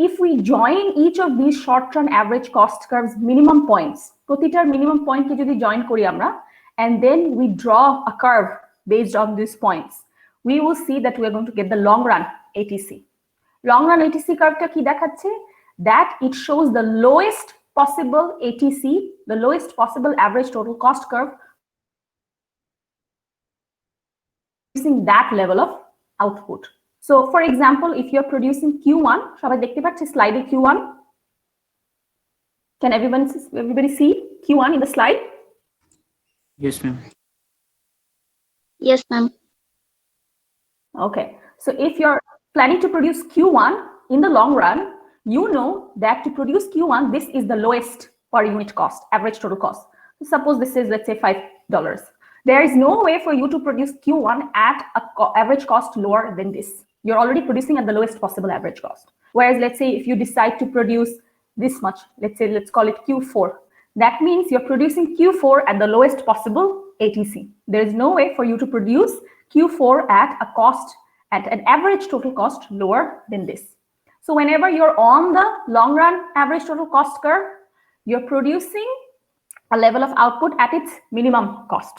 if we join each of these short-run average cost curves minimum points, প্রতিটার minimum point কে যদি join করি আমরা, and then we draw a curve based on these points, we will see that we are going to get the long run ATC. Long run ATC curve টা কি দেখাচ্ছে? That it shows the lowest possible ATC, the lowest possible average total cost curve using that level of output. So for example, if you're producing Q1, সবাই দেখতে পাচ্ছে slide Q1? Can everybody see Q1 in the slide? Yes, ma'am. Yes, ma'am. Okay, so if you're planning to produce Q1 in the long run, you know that to produce Q1, this is the lowest per unit cost, average total cost. So suppose this is, let's say, $5. There is no way for you to produce Q1 at an average cost lower than this. You're already producing at the lowest possible average cost. Whereas, let's say, if you decide to produce this much, let's call it Q4, that means you're producing Q4 at the lowest possible ATC. There is no way for you to produce Q4 at an average total cost lower than this. So whenever you're on the long run average total cost curve, you're producing a level of output at its minimum cost,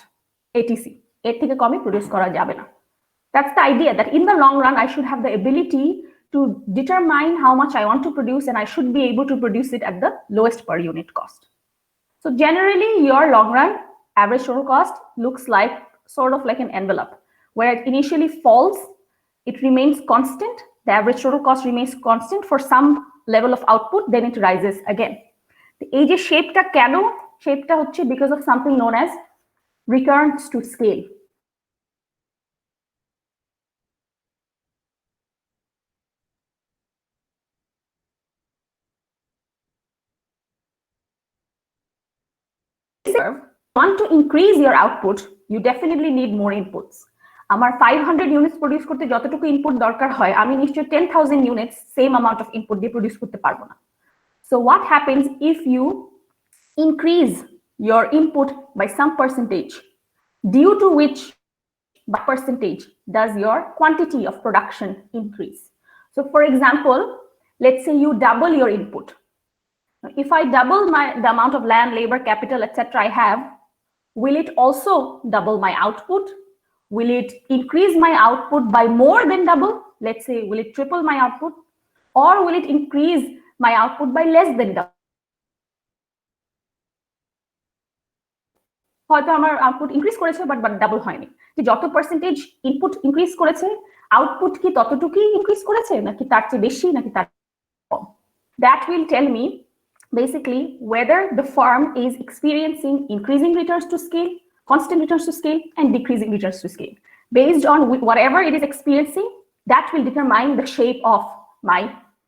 ATC. এর থেকে কমে produce করা যাবে না. That's the idea, that in the long run, I should have the ability to determine how much I want to produce, and I should be able to produce it at the lowest per unit cost. So generally, your long run average total cost looks like sort of like an envelope, where it initially falls, it remains constant, the average total cost remains constant for some level of output, then it rises again. এই যে শেপটা কেন? শেপটা হচ্ছে because of something known as recurrence to scale. Want to increase your output, you definitely need more inputs. আমার 500 units produce করতে যতটুকু input দরকার হয়, আমি নিশ্চয়ই 10,000 units same amount of input দিয়ে produce করতে পারবো না. So what happens if you increase your input by some percentage, due to which percentage does your quantity of production increase? So for example, let's say you double your input. If I double the amount of land, labor, capital, etc. I have, will it also double my output? Will it increase my output by more than double? Let's say, will it triple my output? Or will it increase my output by less than double? হয়তো আমার output increase করেছে but double হয়নি। যে যত percentage input increase করেছে, output কি ততটুকুই increase করেছে নাকি তার চেয়ে বেশি নাকি তার কম? That will tell me basically whether the firm is experiencing increasing returns to scale, constant returns to scale, and decreasing returns to scale. Based on whatever it is experiencing, that will determine the shape of my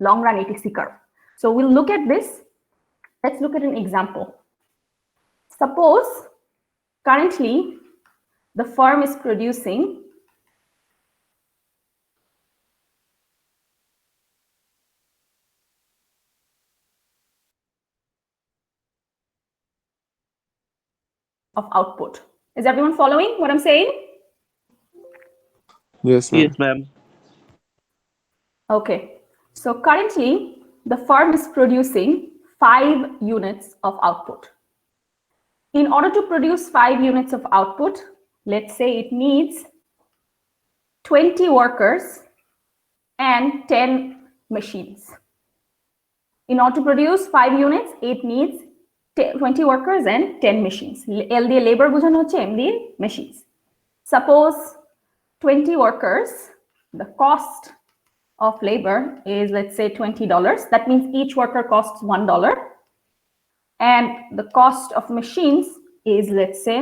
long run ATC curve. So we'll look at this. Let's look at an example. Suppose currently the firm is producing of output. Is everyone following what I'm saying? Yes, ma'am. Yes, ma'am. Okay, so currently the firm is producing 5 units of output. In order to produce 5 units of output, let's say it needs 20 workers and 10 machines. In order to produce 5 units, it needs 20 workers and 10 machines. L দিয়ে labor বোঝানো হচ্ছে, M দিয়ে machines. Suppose 20 workers, the cost of labor is, let's say, $20. That means each worker costs $1. And the cost of machines is, let's say,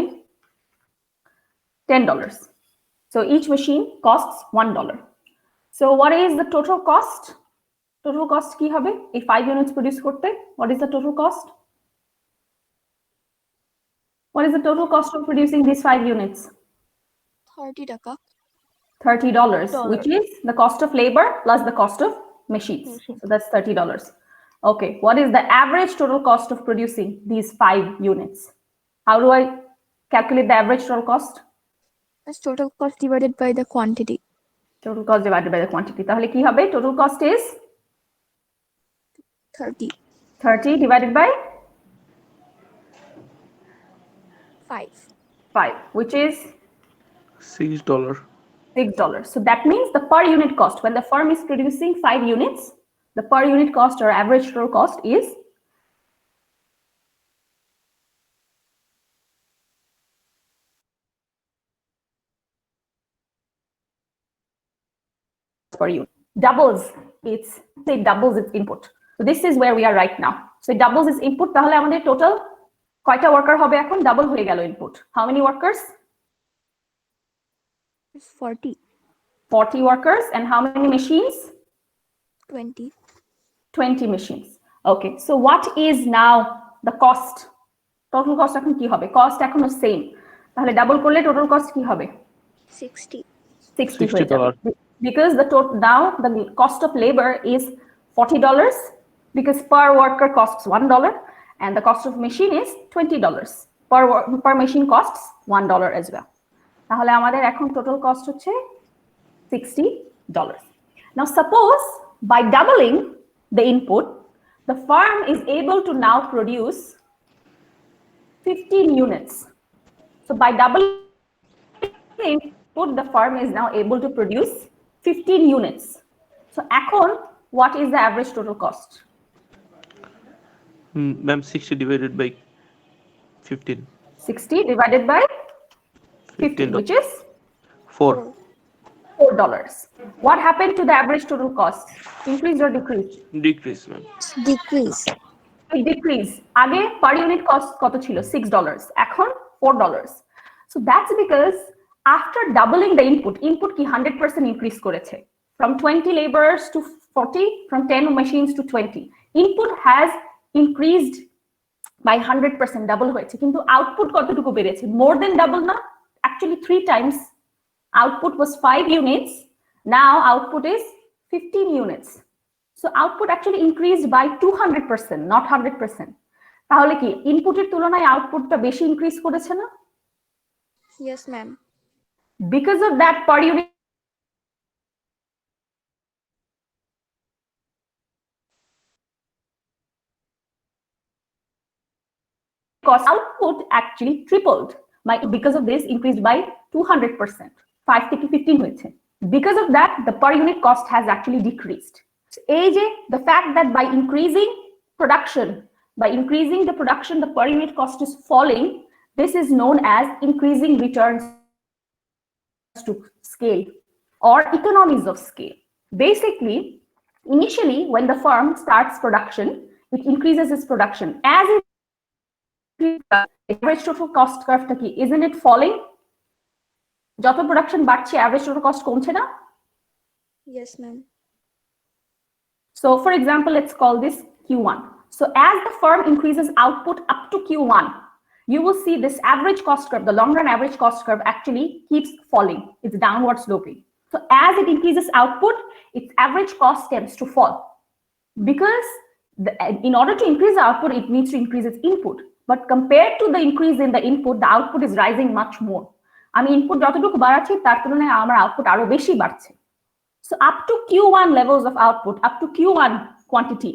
$10. So each machine costs $1. So what is the total cost? Total cost কি হবে এই 5 units produce করতে? What is the total cost? What is the total cost of producing these 5 units? $30. $30, which is the cost of labor plus the cost of machines. So that's $30. Okay, what is the average total cost of producing these 5 units? How do I calculate the average total cost? That's total cost divided by the quantity. Total cost divided by the quantity. তাহলে কি হবে? Total cost is 30. 30 divided by 5. 5, which is $6. $6. So that means the per unit cost, when the firm is producing 5 units, the per unit cost or average total cost is per unit. Doubles its input. So this is where we are right now. So it doubles its input. তাহলে আমাদের total কয়টা worker হবে এখন? Double হয়ে গেল input. How many workers? It's 40. 40 workers. And how many machines? 20. 20 machines. Okay, so what is now the cost? Total cost এখন কি হবে? Cost এখনো same. তাহলে double করলে total cost কি হবে? 60. 60 হয়ে $60. যাবে। Because now the cost of labor is $40 because per worker costs $1 and the cost of machine is $20. Per machine costs $1 as well. তাহলে আমাদের এখন total cost হচ্ছে $60. Now suppose by doubling the input, the firm is able to now produce 15 units. So by doubling the input, the firm is now able to produce 15 units. So এখন, what is the average total cost? Ma'am, 60 divided by 15. 60 divided by 15, $15. which is 4. $4. What happened to the average total cost? Increased or decreased? Decrease, ma'am. Decrease. It decreased. আগে per unit cost কত ছিল? $6. এখন $4. So that's because after doubling the input কি 100% increase করেছে? From 20 laborers to 40, from 10 machines to 20. Input has increased by 100%, double হয়েছে, কিন্তু output কতটুকু বেড়েছে? More than double না? Actually 3 times. Output was 5 units. Now output is 15 units. So output actually increased by 200%, not 100%. তাহলে কি ইনপুটের তুলনায় আউটপুটটা বেশি ইনক্রিজ করেছে না? Yes, ma'am. Because of that per unit cost, output actually tripled. Because of this increased by 200%. 5 থেকে 15 হয়েছে. Because of that, the per unit cost has actually decreased. AJ, the fact that by increasing the production, the per unit cost is falling. This is known as increasing returns to scale or economies of scale. Basically, initially, when the firm starts production, it increases its production. As it average total cost curve টা কি, isn't it falling? যত production বাড়ছে, average total cost কমছে না? Yes, ma'am. So for example, let's call this Q1. So as the firm increases output up to Q1, you will see this average cost curve, the long run average cost curve actually keeps falling. It's downward sloping. So as it increases output, its average cost tends to fall. Because in order to increase the output, it needs to increase its input. But compared to the increase in the input, the output is rising much more. আমি input যতটুকু বাড়াচ্ছি তার তুলনায় আমার output আরো বেশি বাড়ছে. So up to Q1 levels of output, up to Q1 quantity,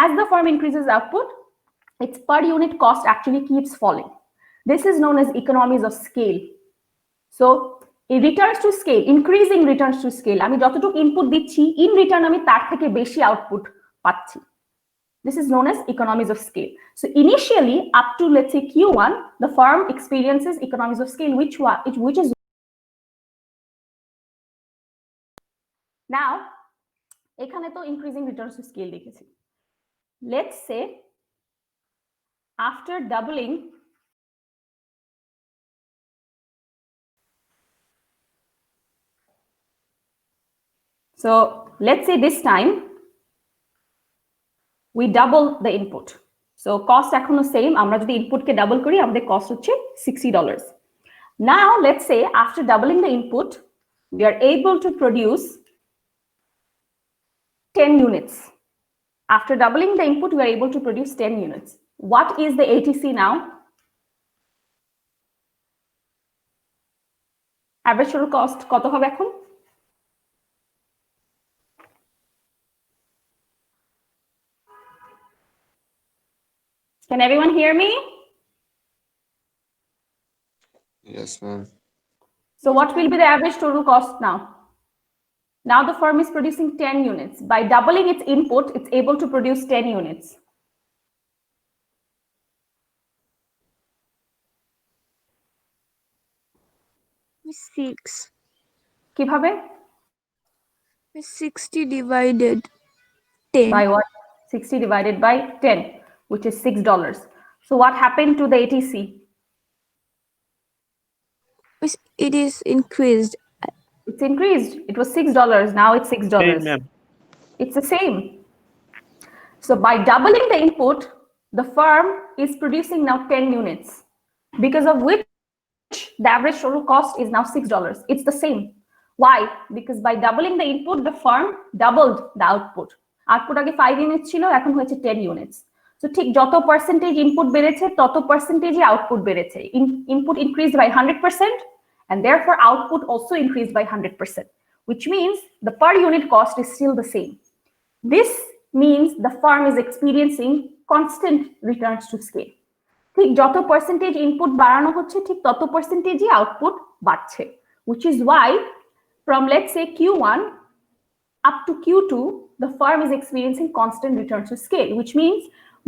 as the firm increases output, its per unit cost actually keeps falling. This is known as economies of scale. So it returns to scale, increasing returns to scale. আমি যতটুকু input দিচ্ছি, in return আমি তার থেকে বেশি output পাচ্ছি. This is known as economies of scale. So initially, up to let's say Q1, the firm experiences economies of scale, which is now এখানে তো increasing returns to scale দেখেছি. Let's say after doubling so let's say this time we double the input. So cost এখনো same, আমরা যদি input কে double করি আমাদের cost হচ্ছে $60. Now let's say after doubling the input, we are able to produce 10 units. After doubling the input, we are able to produce 10 units. What is the ATC now? Average total cost কত হবে এখন? Can everyone hear me? Yes, ma'am. So what will be the average total cost now? Now the firm is producing 10 units. By doubling its input, it's able to produce 10 units. Miss 6. কিভাবে? 60 divided 10. By what? 60 divided by 10, which is $6. So what happened to the ATC? Miss, it is increased. It's increased. It was $6. Now it's $6. Same, ma'am. It's the same. So by doubling the input, the firm is producing now 10 units, because of which the average total cost is now $6. It's the same. Why? Because by doubling the input, the firm doubled the output. Output আগে 5 units ছিল, এখন হয়েছে 10 units. So ঠিক যত percentage input বেড়েছে তত পার্সেন্টেজই output বেড়েছে. Input increased by 100% and therefore output also increased by 100%, which means the per unit cost is still the same. This means the firm is experiencing constant returns to scale. ঠিক যত percentage input বাড়ানো হচ্ছে ঠিক তত পার্সেন্টেজই output বাড়ছে, which is why from, let's say, Q1 up to Q2, the firm is experiencing constant return to scale, which means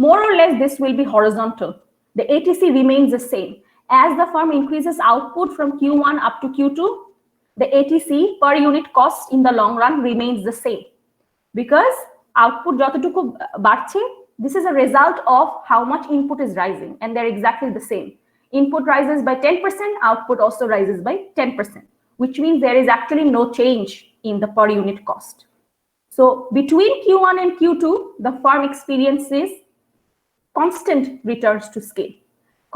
more or less this will be horizontal. The ATC remains the same. As the firm increases output from Q1 up to Q2, the ATC per unit cost in the long run remains the same. Because output যতটুকু বাড়ছে, this is a result of how much input is rising, and they're exactly the same. Input rises by 10%, output also rises by 10%, which means there is actually no change in the per unit cost. So between Q1 and Q2, the firm experiences constant returns to scale.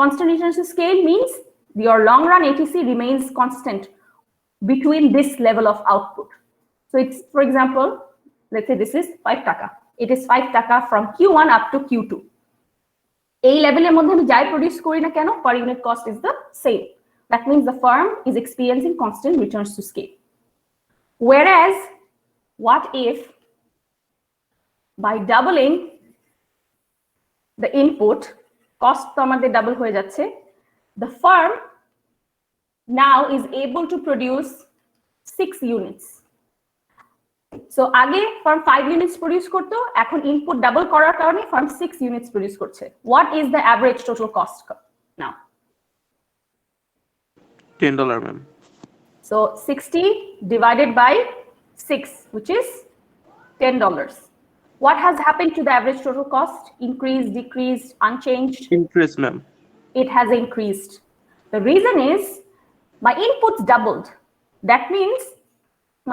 Constant returns to scale means your long run ATC remains constant between this level of output. So it's, for example, let's say this is 5 টাকা. It is 5 টাকা from Q1 up to Q2. এই লেভেলের মধ্যে আমি যাই produce করি না কেন, per unit cost is the same. That means the firm is experiencing constant returns to scale. Whereas, what if by doubling the input, cost তো আমাদের double হয়ে যাচ্ছে, the firm now is able to produce 6 units. So আগে firm 5 units produce করতো, এখন input double করার কারণে firm 6 units produce করছে. What is the average total cost now? $10, ma'am. So 60 divided by 6, which is $10. What has happened to the average total cost? Increased, decreased, unchanged? Increase, ma'am. It has increased. The reason is my inputs doubled. That means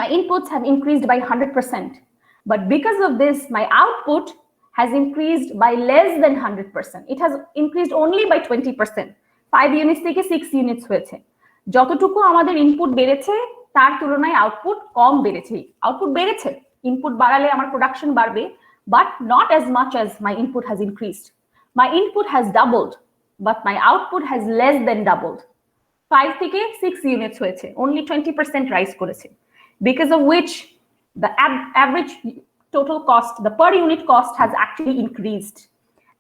my inputs have increased by 100%. But because of this, my output has increased by less than 100%. It has increased only by 20%. 5 units থেকে 6 units হয়েছে. যতটুকু আমাদের input বেড়েছে তার তুলনায় output কম বেড়েছে. Output বেড়েছে, input বাড়ালে আমার প্রোডাকশন বাড়বে, but not as much as my input has increased. My input has doubled, but my output has less than doubled. 5 থেকে 6 units হয়েছে, only 20% rise করেছে, because of which the average total cost, the per unit cost has actually increased.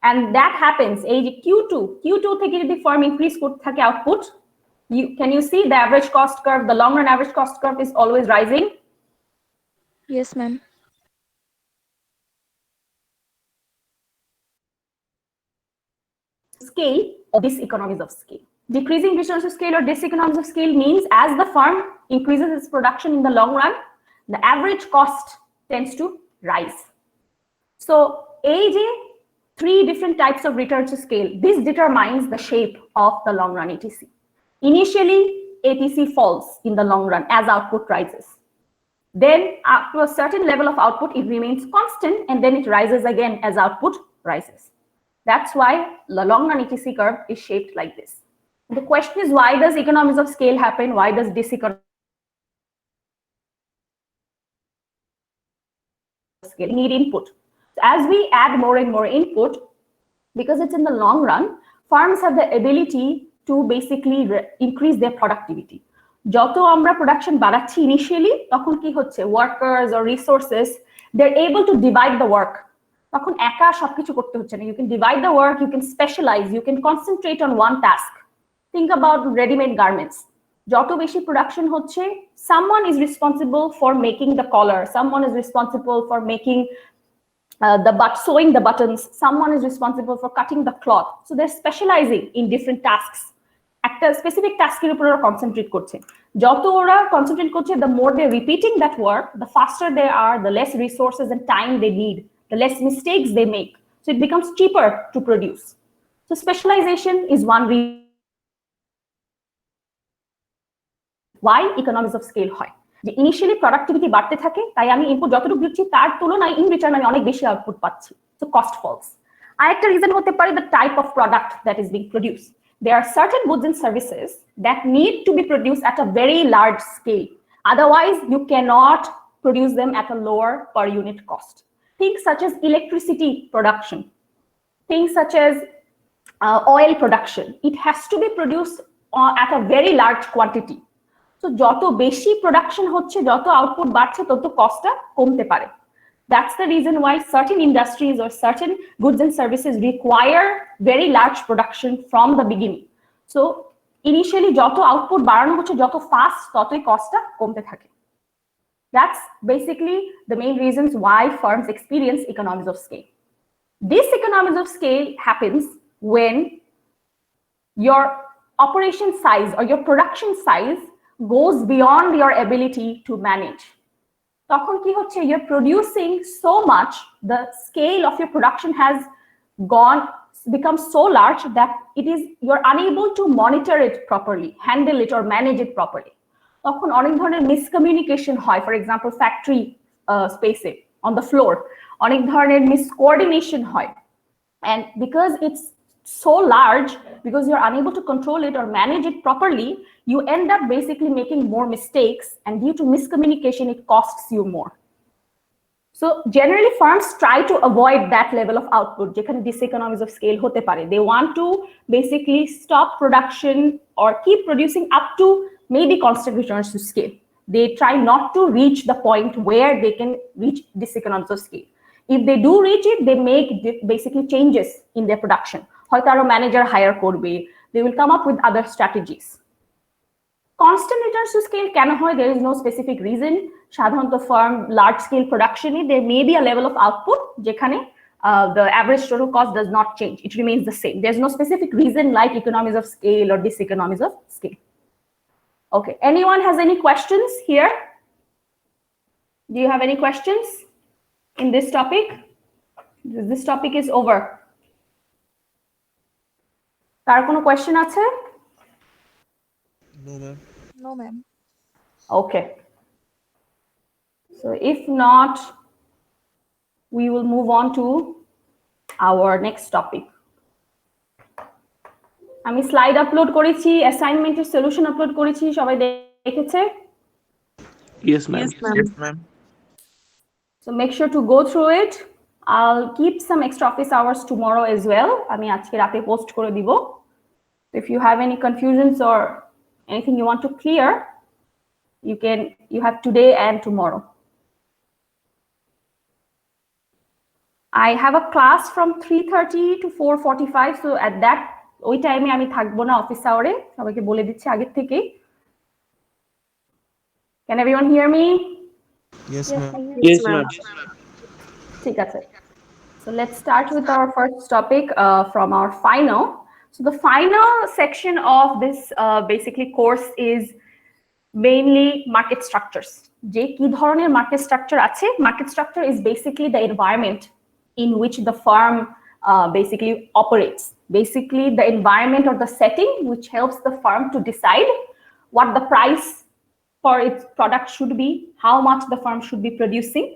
And that happens এই যে Q2 থেকে যদি firm increase করতে থাকে output, can you see the average cost curve, the long run average cost curve is always rising? Yes, ma'am. Scale or diseconomies of scale. Decreasing returns to scale or diseconomies of scale means as the firm increases its production in the long run, the average cost tends to rise. So এই যে 3 different types of return to scale, this determines the shape of the long run ATC. Initially, ATC falls in the long run as output rises. Then up to a certain level of output, it remains constant, and then it rises again as output rises. That's why the long run ATC curve is shaped like this. The question is, why does economies of scale happen? Why does diseconomies of scale need input? As we add more and more input, because it's in the long run, firms have the ability to basically increase their productivity. যত আমরা production বাড়াচ্ছি initially, তখন কি হচ্ছে, workers or resources, they're able to divide the work. তখন একা সবকিছু করতে হচ্ছে না, you can divide the work, you can specialize, you can concentrate on one task. Think about readymade garments, যত বেশি প্রোডাকশন হচ্ছে, someone is responsible for making the collar, someone is responsible for making sewing the buttons, someone is responsible for cutting the cloth. So they're specializing in different tasks. একটা specific টাস্কের উপর ওরা concentrate করছে। যত ওরা concentrate করছে, the more they're repeating that work, the faster they are, the less resources and time they need, the less mistakes they make. So it becomes cheaper to produce. So specialization is one reason why economies of scale হয়। যে initially productivity বাড়তে থাকে, তাই আমি input যতটুকু দিচ্ছি তার তুলনায় ইন রিটার্ন আমি অনেক বেশি আউটপুট পাচ্ছি। So cost falls. আরেকটা রিজন হতে পারে the type of product that is being produced. There are certain goods and services that need to be produced at a very large scale. Otherwise, you cannot produce them at a lower per unit cost. Things such as electricity production, things such as oil production, it has to be produced at a very large quantity. So যত বেশি production হচ্ছে, যত output বাড়ছে, তত কস্টটা কমতে পারে। That's the reason why certain industries or certain goods and services require very large production from the beginning. So initially যত output বাড়ানো হচ্ছে, যত ফাস্ট, ততই কস্টটা কমতে থাকে। That's basically the main reasons why firms experience economies of scale. This economies of scale happens when your operation size or your production size goes beyond your ability to manage. তখন কি হচ্ছে, you're producing so much, the scale of your production has become so large that you're unable to monitor it properly, handle it or manage it properly. তখন অনেক ধরনের miscommunication হয়, for example factory স্পেসে on the floor অনেক ধরনের মিসকোঅর্ডিনেশন হয়। And because it's so large, because you're unable to control it or manage it properly, you end up basically making more mistakes, and due to miscommunication, it costs you more. So generally firms try to avoid that level of output, যেখানে diseconomies of scale হতে পারে। They want to basically stop production or keep producing up to maybe constant returns to scale. They try not to reach the point where they can reach diseconomies of scale. If they do reach it, they make basically changes in their production. হয়তো আরো manager higher করবে, they will come up with other strategies. Constant returns to scale কেন হয়? There is no specific reason. সাধারণত farm large scale প্রোডাকশনে there may be a level of output যেখানে the average total cost does not change. It remains the same. There's no specific reason like economies of scale or diseconomies of scale. Okay, anyone has any questions here? Do you have any questions in this topic? This topic is over. কার কোনো question আছে? No, ma'am. No, ma'am. Okay. So if not, we will move on to our next topic. আমি slide upload করেছি, অ্যাসাইনমেন্টের solution upload করেছি, সবাই দেখেছে? Yes, ma'am. Yes, ma'am. So make sure to go through it. I'll keep some extra office hours tomorrow as well. আমি আজকে রাতে post করে দিব। If you have any confusions or anything you want to clear, you have today and tomorrow. I have a class from 3:30 to 4:45, so at that ওই টাইমে আমি থাকবো না অফিস আওয়ারে, সবাইকে বলে দিচ্ছি আগের থেকে। Can everyone hear me? Yes, ma'am. Yes, ma'am. ঠিক আছে. So let's start with our first topic from our final. So the final section of this basically course is mainly market structures. যে কি ধরনের market structure আছে? Market structure is basically the environment in which the firm basically operates. Basically the environment or the setting which helps the firm to decide what the price for its product should be, how much the firm should be producing.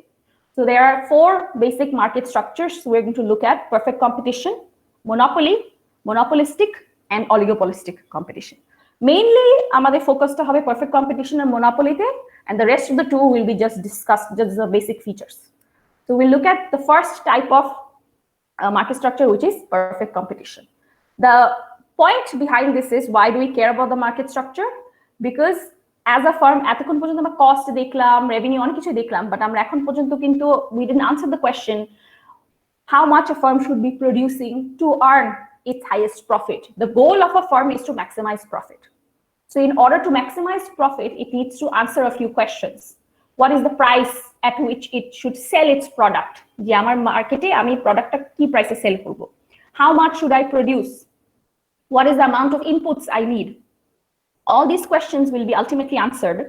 So there are 4 basic market structures we're going to look at: perfect competition, monopoly, monopolistic, and oligopolistic competition. Mainly, আমাদের ফোকাসটা হবে perfect competition and monopoly তে, and the rest of the 2 will be just discussed, just the basic features. So we'll look at the first type of market structure, which is perfect competition. The point behind this is, why do we care about the market structure? Because as a firm, এতক্ষণ পর্যন্ত আমরা cost দেখলাম, revenue, অনেক কিছু দেখলাম, but আমরা এখন পর্যন্ত কিন্তু we didn't answer the question, how much a firm should be producing to earn its highest profit. The goal of a firm is to maximize profit. So in order to maximize profit, it needs to answer a few questions. What is the price at which it should sell its product? যে আমার মার্কেটে আমি প্রোডাক্টটা কি প্রাইসে sell করব? How much should I produce? What is the amount of inputs I need? All these questions will be ultimately answered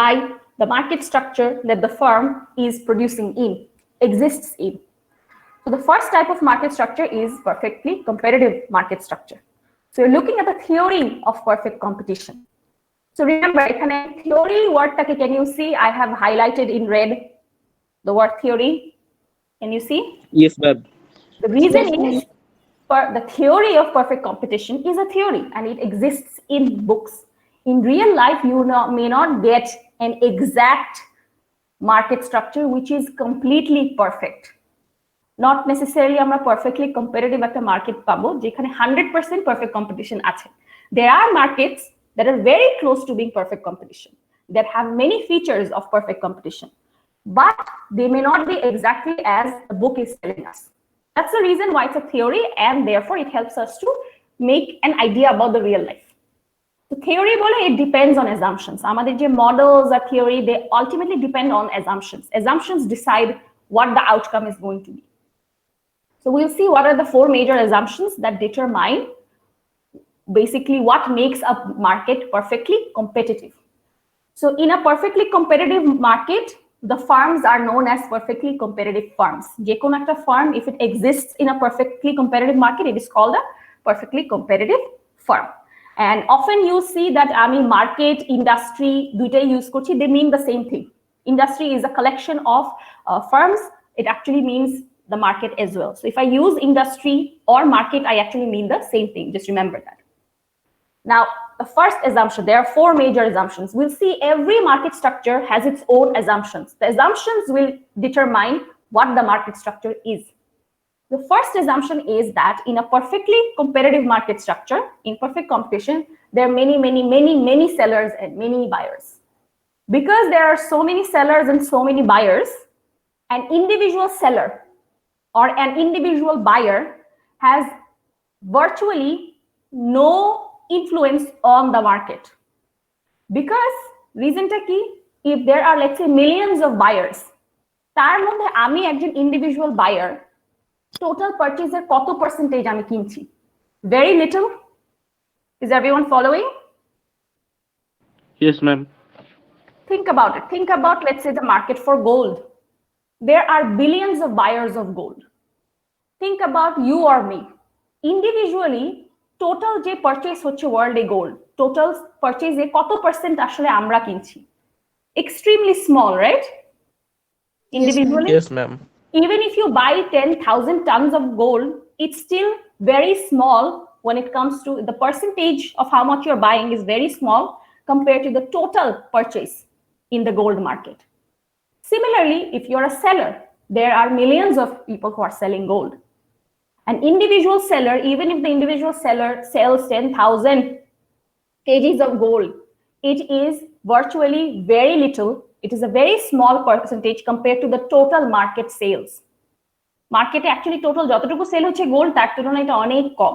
by the market structure that the firm is producing in, exists in. So the first type of market structure is perfectly competitive market structure. So you're looking at the theory of perfect competition. So remember, theory word, can you see? I have highlighted in red the word theory. Can you see? Yes, ma'am. The reason Yes, is the theory of perfect competition is a theory and it exists in books. In real life, you may not get an exact market structure which is completely perfect. Not necessarily আমরা perfectly competitive একটা market পাবো যেখানে 100% perfect competition আছে. There are markets that are very close to being perfect competition, that have many features of perfect competition, but they may not be exactly as the book is telling us. That's the reason why it's a theory, and therefore it helps us to make an idea about the real life. The theory bole, it depends on assumptions. Amader je models or theory, they ultimately depend on assumptions. Assumptions decide what the outcome is going to be. So we'll see what are the 4 major assumptions that determine basically what makes a market perfectly competitive. So in a perfectly competitive market, the firms are known as perfectly competitive firms. Je kono ekta firm, if it exists in a perfectly competitive market, it is called a perfectly competitive firm. And often you see that market, industry, duitai use korchi, they mean the same thing. Industry is a collection of firms. It actually means the market as well. So if I use industry or market, I actually mean the same thing. Just remember that. Now, the first assumption, there are 4 major assumptions. We'll see every market structure has its own assumptions. The assumptions will determine what the market structure is. The first assumption is that in a perfectly competitive market structure, in perfect competition, there are many sellers and many buyers. Because there are so many sellers and so many buyers, an individual seller or an individual buyer has virtually no influence on the market. Because reason ta ki, if there are, let's say, millions of buyers, tar moddhe ami ekjon individual buyer total purchase er koto percentage ami kinchi? Very little. Is everyone following? Yes, ma'am. Think about it. Think about, let's say, the market for gold. There are billions of buyers of gold. Think about you or me. Individually, total je purchase হচ্ছে world এ gold, total purchase এ কত percent আসলে আমরা কিনছি? Extremely small, right? Individually. Yes, ma'am. Even if you buy 10,000 tons of gold, it's still very small when it comes to the percentage of how much you're buying is very small compared to the total purchase in the gold market. Similarly, if you're a seller, there are millions of people who are selling gold. An individual seller, even if the individual seller sells 10,000 kgs of gold, it is virtually very little. It is a very small percentage compared to the total market sales. Market actually total যতটুকু sell হচ্ছে gold তার তুলনায় এটা অনেক কম.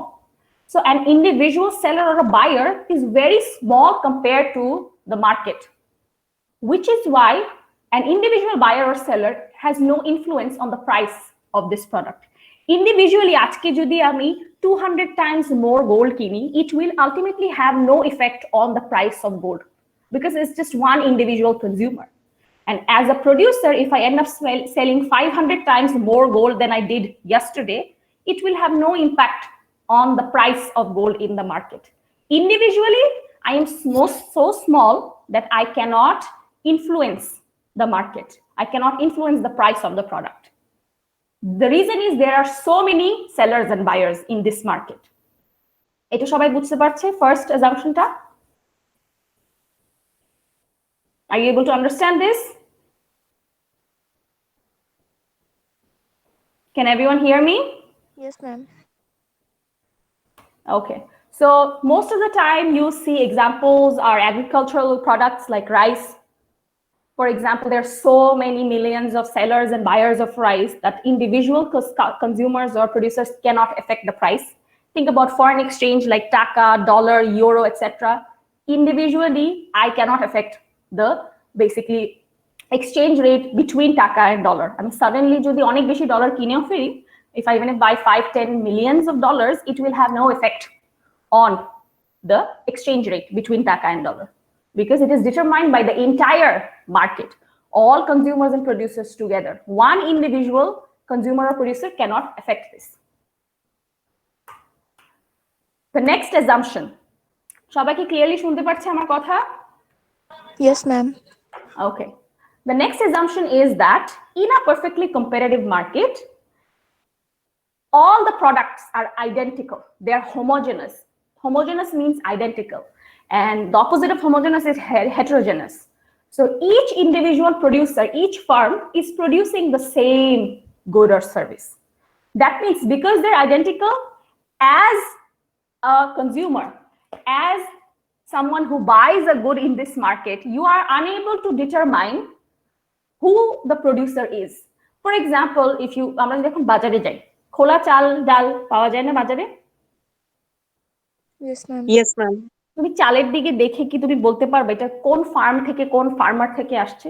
So an individual seller or a buyer is very small compared to the market, which is why an individual buyer or seller has no influence on the price of this product. Individually, আজকে যদি আমি 200 times more gold কিনি, it will ultimately have no effect on the price of gold because it's just one individual consumer. And as a producer, if I end up selling 500 times more gold than I did yesterday, it will have no impact on the price of gold in the market. Individually, I am so small that I cannot influence the market. I cannot influence the price of the product. The reason is there are so many sellers and buyers in this market. এটা সবাই বুঝতে পারছে first assumption টা? Are you able to understand this? Can everyone hear me? Yes, ma'am. Okay. So most of the time you see examples are agricultural products like rice. For example, there are so many millions of sellers and buyers of rice that individual consumers or producers cannot affect the price. Think about foreign exchange like taka, dollar, euro, etc. Individually, I cannot affect the basically exchange rate between taka and dollar. I mean, suddenly, যদি অনেক বেশি dollar কিনেও ফেলি, if I even buy 5-10 millions of dollars, it will have no effect on the exchange rate between taka and dollar, because it is determined by the entire market, all consumers and producers together. One individual consumer or producer cannot affect this. The next assumption. সবাই কি clearly শুনতে পারছে আমার কথা? Yes, ma'am. Okay. The next assumption is that in a perfectly competitive market, all the products are identical. They are homogeneous. Homogeneous means identical. And the opposite of homogeneous is heterogeneous. So each individual producer, each firm is producing the same good or service. That means because they're identical, as a consumer, as someone who buys a good in this market, you are unable to determine who the producer is. For example, if you আমরা যখন বাজারে যাই, খোলা চাল ডাল পাওয়া যায় না বাজারে? Yes, ma'am. Yes, ma'am. তুমি চালের দিকে দেখে কি তুমি বলতে পারবে এটা কোন ফার্ম থেকে কোন ফার্মার থেকে আসছে?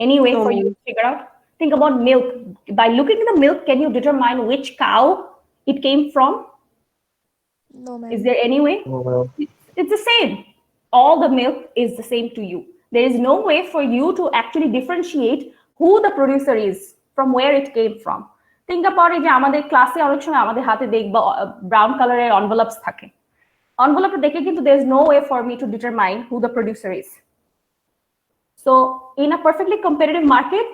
Any way for you to figure out? Think about milk. By looking at the milk, can you determine which cow it came from? No, ma'am. Is there any way? It's the same. All the milk is the same to you. There is no way for you to actually differentiate who the producer is from where it came from. Think about it, যে আমাদের ক্লাসে অনেক সময় আমাদের হাতে দেখবা brown কালারের envelopes থাকে। Envelope দেখে কিন্তু there is no way for me to determine who the producer is. So in a perfectly competitive market,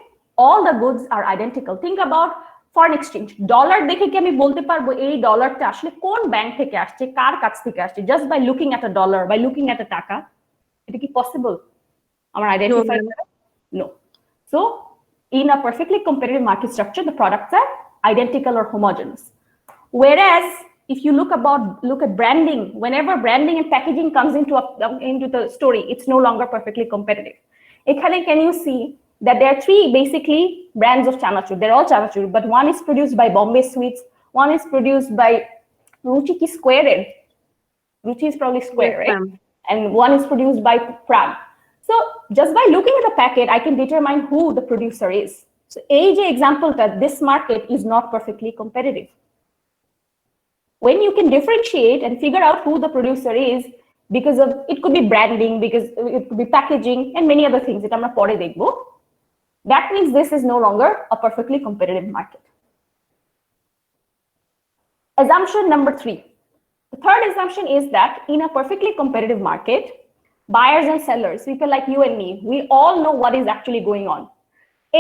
all the goods are identical. Think about foreign exchange. Dollar দেখে কি আমি বলতে পারবো এই ডলারটা আসলে কোন ব্যাংক থেকে আসছে, কার কাছ থেকে আসছে, just by looking at a dollar, by looking at a টাকা? এটা কি possible? Our identify? No. So in a perfectly competitive market structure, the products are identical or homogeneous. Whereas if you look at branding, whenever branding and packaging comes into the story, it's no longer perfectly competitive. Ekhane, can you see that there are three basically brands of chanachur? They're all chanachur, but one is produced by Bombay Sweets, one is produced by Ruchi ki square. Ruchi is probably square, Yes, right? ma'am. And one is produced by Pran. So just by looking at the packet, I can determine who the producer is. So AJ example that this market is not perfectly competitive. When you can differentiate and figure out who the producer is, because of it could be branding, because it could be packaging and many other things that আমরা পরে দেখবো, that means this is no longer a perfectly competitive market. Assumption number 3. The third assumption is that in a perfectly competitive market, buyers and sellers, people like you and me, we all know what is actually going on.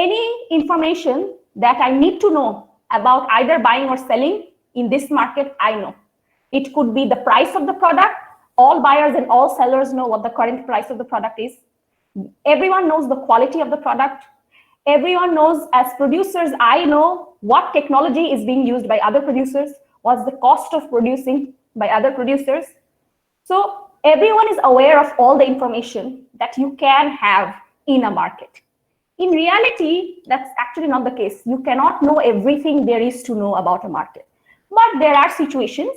Any information that I need to know about either buying or selling in this market, I know. It could be the price of the product. All buyers and all sellers know what the current price of the product is. Everyone knows the quality of the product. Everyone knows, as producers, I know what technology is being used by other producers, what's the cost of producing by other producers. So everyone is aware of all the information that you can have in a market. In reality, that's actually not the case. You cannot know everything there is to know about a market. But there are situations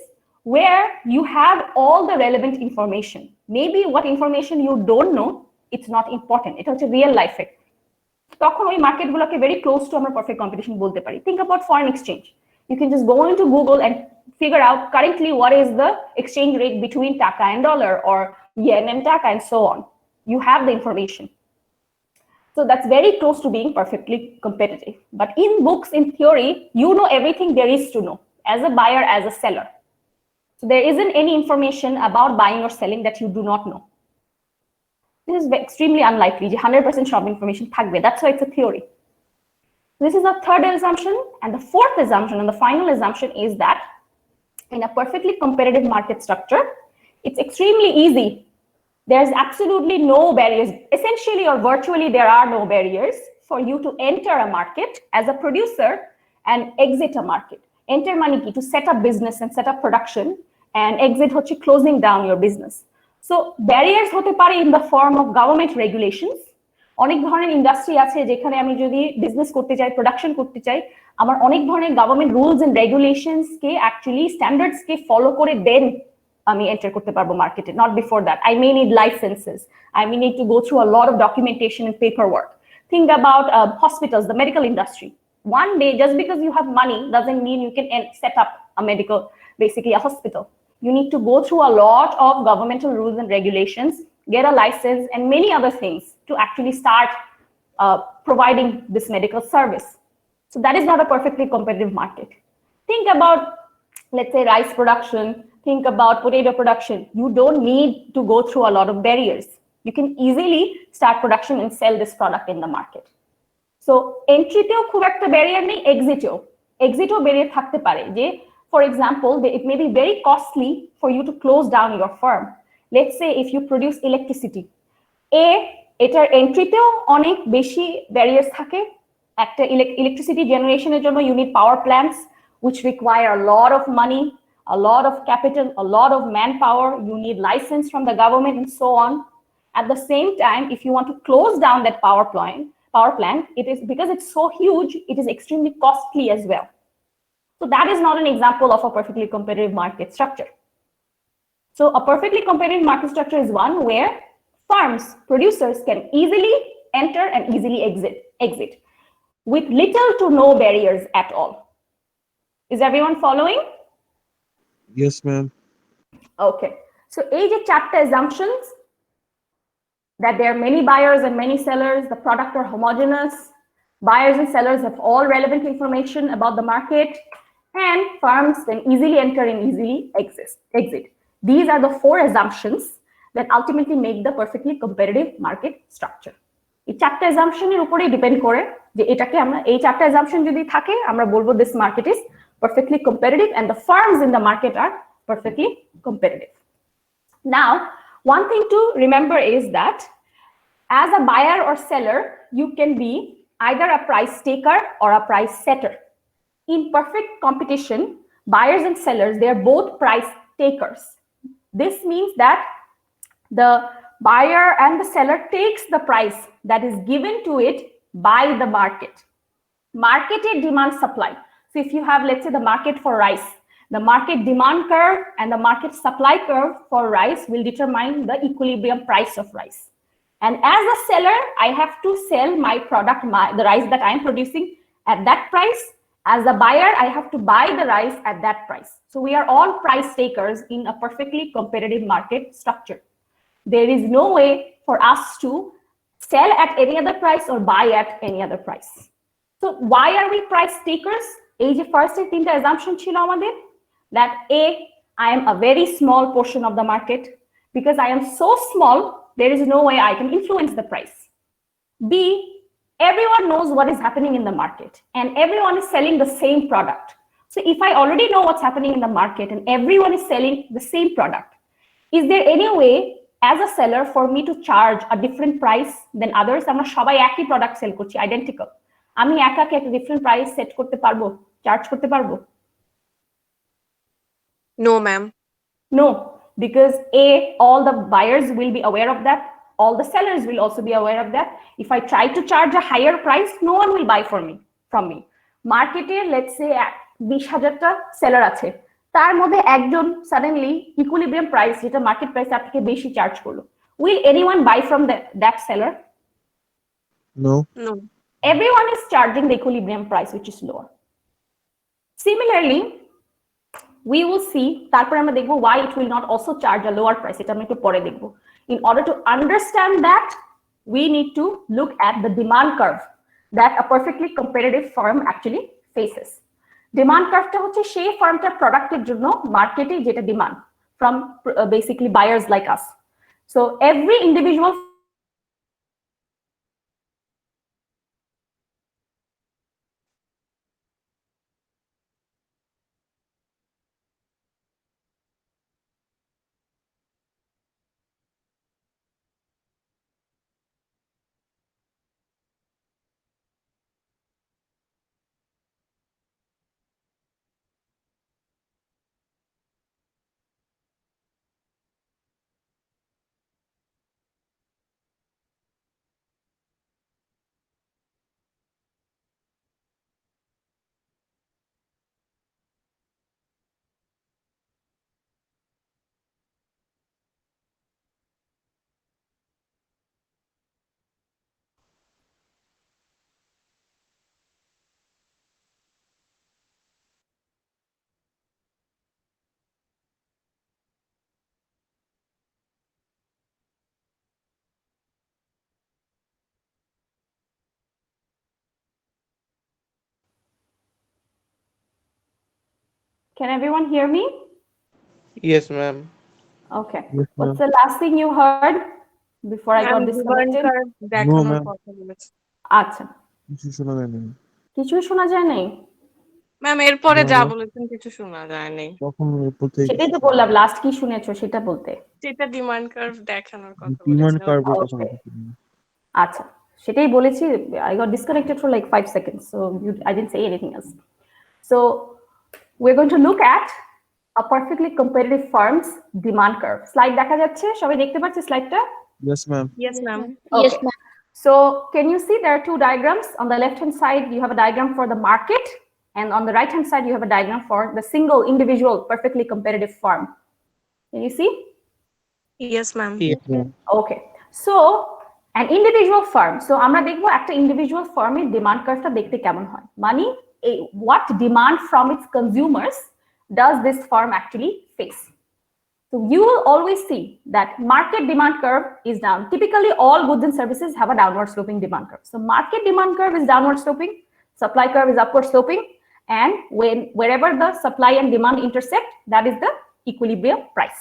where you have all the relevant information. Maybe what information you don't know, it's not important. It's also real life fact. তখন ওই মার্কেটগুলোকে very close to আমরা perfect competition বলতে পারি. Think about foreign exchange. You can just go into Google and figure out currently what is the exchange rate between taka and dollar, or yen and taka, and so on. You have the information. So that's very close to being perfectly competitive. But in books, in theory, you know everything there is to know as a buyer, as a seller. So there isn't any information about buying or selling that you do not know. This is extremely unlikely. 100% shop information থাকবে. That's why it's a theory. This is our third assumption. And the fourth assumption and the final assumption is that in a perfectly competitive market structure, it's extremely easy. There's absolutely no barriers. Essentially or virtually, there are no barriers for you to enter a market as a producer and exit a market. Enter money to set up business and set up production, and exit হচ্ছে closing down your business. So barriers hote pare in the form of government regulations, অনেক ধরনের industry আছে যেখানে আমি যদি business করতে চাই, production করতে চাই, আমার অনেক ধরনের গভর্নমেন্ট রুলস এন্ড রেগুলেশনস কে অ্যাকচুয়ালি স্ট্যান্ডার্ডস কে ফলো করে দেন আমি এন্টার করতে পারবো মার্কেটে, not before that. I may need licenses, I may need to go through a lot of documentation and paperwork. Think about hospitals, the medical industry. One day, just because you have money doesn't mean you can set up a medical, basically a hospital. You need to go through a lot of governmental rules and regulations, get a license, and many other things to actually start providing this medical service. So that is not a perfectly competitive market. Think about, let's say, rice production, think about potato production. You don't need to go through a lot of barriers. You can easily start production and sell this product in the market. So entry-তেও খুব একটা barrier নেই, exit-এও barrier থাকতে পারে যে, for example, it may be very costly for you to close down your firm. Let's say if you produce electricity, এটার এন্ট্রিতেও অনেক বেশি barriers থাকে। একটা ইলেকট্রিসিটি জেনারেশনের জন্য you need power plants which require a lot of money, a lot of capital, a lot of manpower. You need license from the government and so on. At the same time, if you want to close down that power plant, it is because it's so huge, it is extremely costly as well. So that is not an example of a perfectly competitive market structure. So a perfectly competitive market structure is one where farms, producers can easily enter and easily exit with little to no barriers at all. Is everyone following? Yes, ma'am. Okay. So এই যে চারটা assumptions, that there are many buyers and many sellers, the product are homogeneous, buyers and sellers have all relevant information about the market, and firms can easily enter and easily exit. These are the four assumptions that ultimately make the perfectly competitive market structure. এই চারটা assumptionের উপরেই depend করে যে এটাকে আমরা, এই চারটা assumption যদি থাকে, আমরা বলবো this market is perfectly competitive and the firms in the market are perfectly competitive. Now, one thing to remember is that as a buyer or seller, you can be either a price taker or a price setter. In perfect competition, buyers and sellers, they are both price takers. This means that the buyer and the seller takes the price that is given to it by the market. Marketed demand supply. So if you have, let's say, the market for rice, the market demand curve and the market supply curve for rice will determine the equilibrium price of rice. And as a seller, I have to sell my product, the rice that I'm producing at that price. As a buyer, I have to buy the rice at that price. So we are all price takers in a perfectly competitive market structure. There is no way for us to sell at any other price or buy at any other price. So why are we price takers? এই যে first এর তিনটা assumption ছিল আমাদের, that A, I am a very small portion of the market. Because I am so small, there is no way I can influence the price. B, everyone knows what is happening in the market and everyone is selling the same product. So if I already know what's happening in the market and everyone is selling the same product, is there any way as a seller for me to charge a different price than others? আমরা সবাই একই product sell করছি, identical. আমি একা একটা different price set করতে পারবো, charge করতে পারবো? No, ma'am. No, because A, all the buyers will be aware of that. All the sellers will also be aware of that. If I try to charge a higher price, no one will buy from me. Market-এ, let's say 20,000টা seller আছে, তার মধ্যে একজন suddenly equilibrium price, যেটা market price তার থেকে বেশি charge করলো. Will anyone buy from that seller? No. No. Everyone is charging the equilibrium price, which is lower. Similarly, we will see, তারপরে আমরা দেখবো why it will not also charge a lower price. এটা আমরা একটু পরে দেখবো. In order to understand that, we need to look at the demand curve that a perfectly competitive firm actually faces. Demand curveটা হচ্ছে সেই ফার্মটার প্রোডাক্টের জন্য মার্কেটে যেটা demand from basically buyers like us. So every individual Can everyone hear me? Yes, ma'am. Okay. Yes, What's ma'am. the last thing you heard before I got ma'am demand disconnected? Card No, দেখানোর ma'am. কথা বলেছে আচ্ছা, কিছু শোনা যায় না। কিছুই শোনা যায় নাই। ম্যাম এরপরে না, যা না। বলেছেন কিছু শোনা যায়নি তখন এরপর থেকে সেটাই কিছু তো বললাম, লাস্ট কি শুনেছো সেটা বলতে। যেটা ডিমান্ড কার্ভ দেখানোর কথা ডিমান্ড বলেছে কার্ভের কথা Okay. বলতেছি না। আচ্ছা, সেটাই বলেছি। I got disconnected for like 5 seconds, so I didn't say anything else. So we're going to look at a perfectly competitive firm's demand curve. Slide দেখা যাচ্ছে? সবাই দেখতে পাচ্ছে স্লাইডটা? Yes, ma'am. Yes ma'am Okay. So can you see there are two diagrams? On the left hand side, you have a diagram for the market, and on the right hand side, you have a diagram for the single individual perfectly competitive firm. Can you see? Yes ma'am Yes, ma'am. Okay. So an individual firm. So আমরা দেখবো একটা individual firm এর demand curve টা দেখতে কেমন হয়। মানে what demand from its consumers does this firm actually face? So you will always see that market demand curve is down. Typically, all goods and services have a downward sloping demand curve. So market demand curve is downward sloping, supply curve is upward sloping, and wherever the supply and demand intersect, that is the equilibrium price,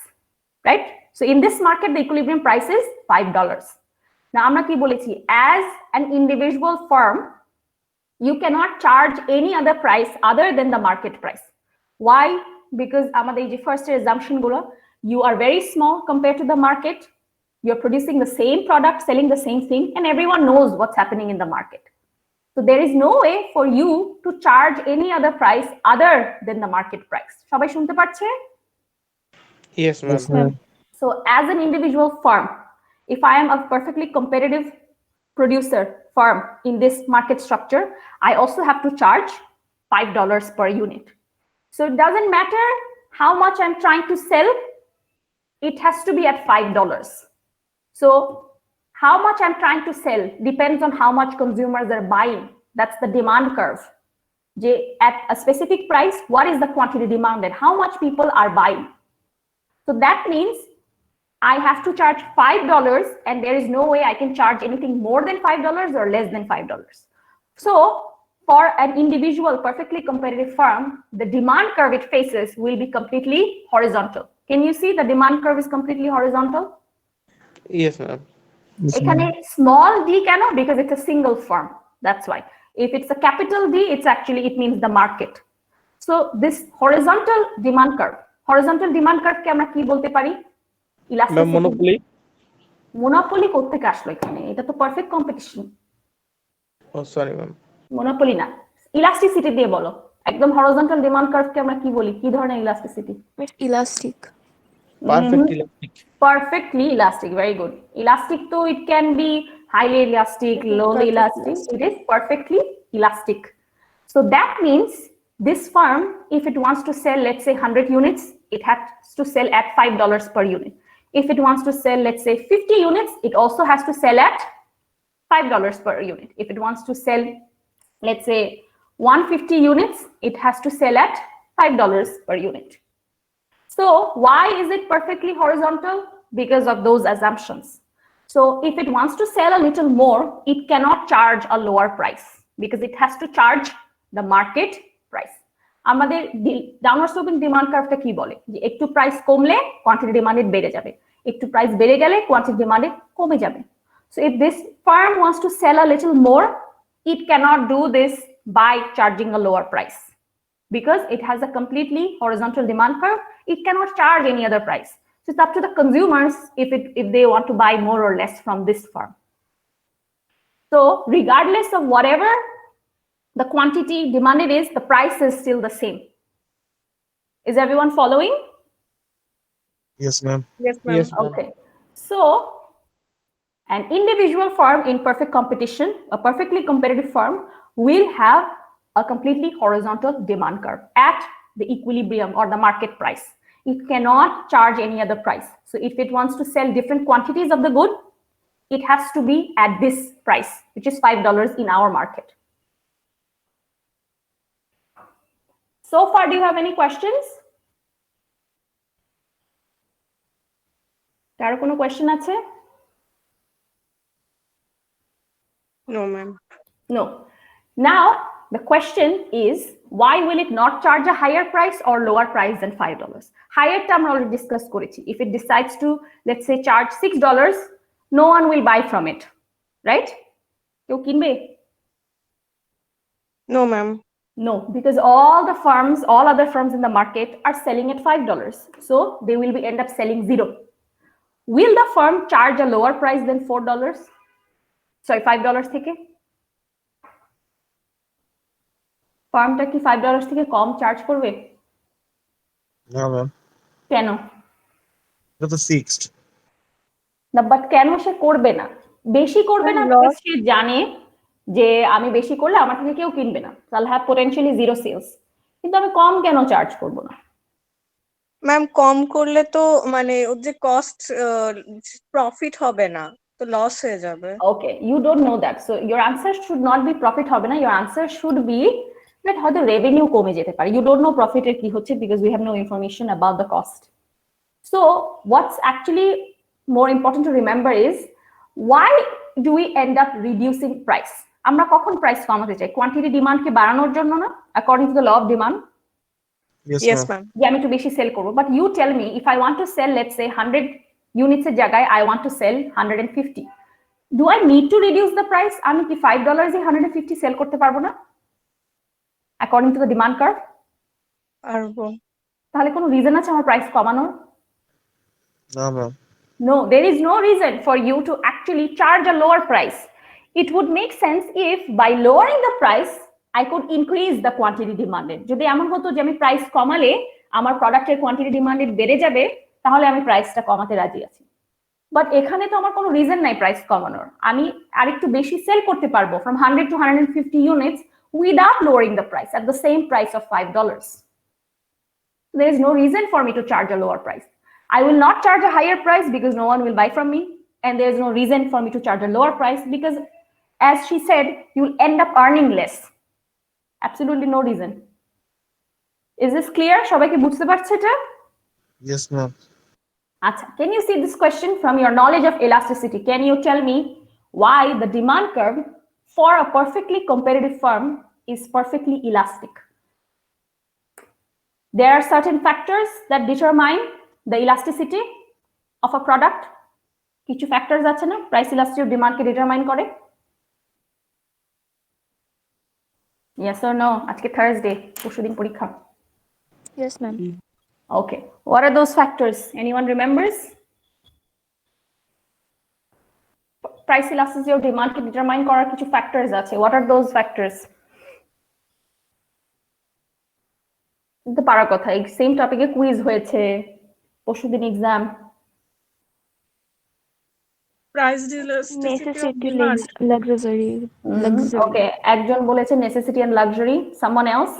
right? So in this market, the equilibrium price is $5. Now, আমরা কি বলেছি? As an individual firm, you cannot charge any other price other than the market price. Why? Because আমাদের এই যে first assumption গুলো, you are very small compared to the market. You're producing the same product, selling the same thing, and everyone knows what's happening in the market. So there is no way for you to charge any other price other than the market price. সবাই শুনতে পাচ্ছে? Yes, ma'am. Yes, ma'am. So as an individual firm, if I am a perfectly competitive producer firm in this market structure, I also have to charge $5 per unit. So it doesn't matter how much I'm trying to sell, it has to be at $5. So how much I'm trying to sell depends on how much consumers are buying. That's the demand curve. At a specific price, what is the quantity demanded? How much people are buying? So that means I have to charge $5, and there is no way I can charge anything more than $5 or less than $5. So for an individual perfectly competitive firm, the demand curve it faces will be completely horizontal. Can you see the demand curve is completely horizontal? Yes, ma'am. Yes, এখানে ma'am. small d কেন? Because it's a single firm. That's why. If it's a capital D, it means the market. So this horizontal demand curve কে আমরা কি বলতে পারি? Ma'am, Elasticity. monopoly. Monopoly কোত্থেকে আসলো এখানে? এটা তো perfect competition. Oh, sorry, ma'am. Monopoly না, ইলাস্টিসিটি দিয়ে বলো। একদম হরিজন্টাল ডিমান্ড কার্ভকে আমরা কি বলি? কি ধরনের elasticity? Elastic Perfect elastic. Perfectly elastic. Very good. Elastic, though, it can be highly elastic, lowly Perfect elastic. elastic. It is perfectly elastic. So that means this firm, if it wants to sell, let's say 100 units, it has to sell at $5 per unit. If it wants to sell, let's say 50 units, it also has to sell at $5 per unit. If it wants to sell, let's say 150 units, it has to sell at $5 per unit. So why is it perfectly horizontal? Because of those assumptions. So if it wants to sell a little more, it cannot charge a lower price because it has to charge the market price. আমাদের downward sloping demand কার্ভটা কি বলে? যে একটু price কমলে quantity demanded বেড়ে যাবে, একটু price বেড়ে গেলে কোয়ান্টিটি ডিমান্ডেড কমে যাবে। So if this firm wants to sell a little more, it cannot do this by charging a lower price because it has a completely horizontal demand curve. It cannot charge any other price. So it's up to the consumers if they want to buy more or less from this firm. So regardless of whatever the quantity demanded is, the price is still the same. Is everyone following? Yes, ma'am. Yes ma'am Yes, ma'am. Okay. So an individual firm in perfect competition, a perfectly competitive firm, will have a completely horizontal demand curve at the equilibrium or the market price. It cannot charge any other price. So if it wants to sell different quantities of the good, it has to be at this price, which is $5 in our market. So far, do you have any questions? কারো কোনো question আছে? No ma'am No. Now The question is, why will it not charge a higher price or lower price than $5? Higher টা আমরা already discuss করেছি. If it decides to, let's say, charge $6, no one will buy from it, right? কেউ কিনবে? No, ma'am. No, because all other firms in the market are selling at $5. So they will be end up selling zero. Will the firm charge a lower price than $4? Sorry, $5 থেকে? ফার্মটা কি $5 থেকে কম charge করবে? No, ma'am. কেন? That's a fixed. না, but কেন সে করবে না? বেশি করবে না Loss. because সে জানে যে আমি বেশি করলে আমার থেকে কেউ কিনবে না, so I'll have potentially zero sales. কিন্তু আমি কম কেন চার্জ করব না? ম্যাম কম করলে তো মানে ওর যে কস্ট প্রফিট হবে না, তো লস হয়ে যাবে। Okay, you don't know that, so your answer should not be profit হবে না, your answer should be that হয়তো revenue কমে যেতে পারে. You don't know profit এর কি হচ্ছে because we have no information about the cost. So what's actually more important to remember is, why do we end up reducing price? আমরা কখন price কমাতে চাই? কোয়ান্টিটি ডিমান্ডকে বাড়ানোর জন্য না, according to the law of demand? Yes, yes ma'am. Ma'am. যে আমি একটু বেশি সেল করব, but you tell me, if I want to sell, let's say 100 units এর জায়গায় I want to sell 150, do I need to reduce the price? আমি কি $5 এ 150 sell করতে পারবো না according to the demand curve? পারবো। তাহলে কোনো রিজন আছে আমার প্রাইস কমানোর? No, ma'am. No, there is no reason for you to actually charge a lower price. It would make sense if by lowering the price, I could increase the quantity demanded. যদি এমন হতো যে আমি price কমালে আমার প্রোডাক্টের quantity demanded বেড়ে যাবে, তাহলে আমি প্রাইসটা কমাতে রাজি আছি। বাট এখানে তো আমার কোনো রিজন নাই প্রাইস কমানোর। আমি আরেকটু বেশি সেল করতে পারবো from 100 to 150 units without lowering the price at the same price of $5. There is no reason for me to charge a lower price. I will not charge a higher price because no one will buy from me, and there is no reason for me to charge a lower price because, as she said, you will end up earning less. Absolutely no reason. Is this clear? সবাই কি বুঝতে পারছে এটা? Yes, ma'am. আচ্ছা, can you see this question from your knowledge of elasticity? Can you tell me why the demand curve for a perfectly competitive firm is perfectly elastic? There are certain factors that determine the elasticity of a product. কিছু factors আছে না price elasticity of demand K determine করে? Yes or no? আজকে Thursday, পরশুদিন পরীক্ষা। Yes, ma'am. Okay, what are those factors? Anyone remembers? Price elasticity of demand K determine করার কিছু factors আছে. What are those factors? কিন্তু পারার কথা, এই সেম টপিকে কুইজ হয়েছে, পরশুদিন exam. Price elasticity of demand. Luxury. Okay, একজন বলেছে necessity and luxury. Someone else?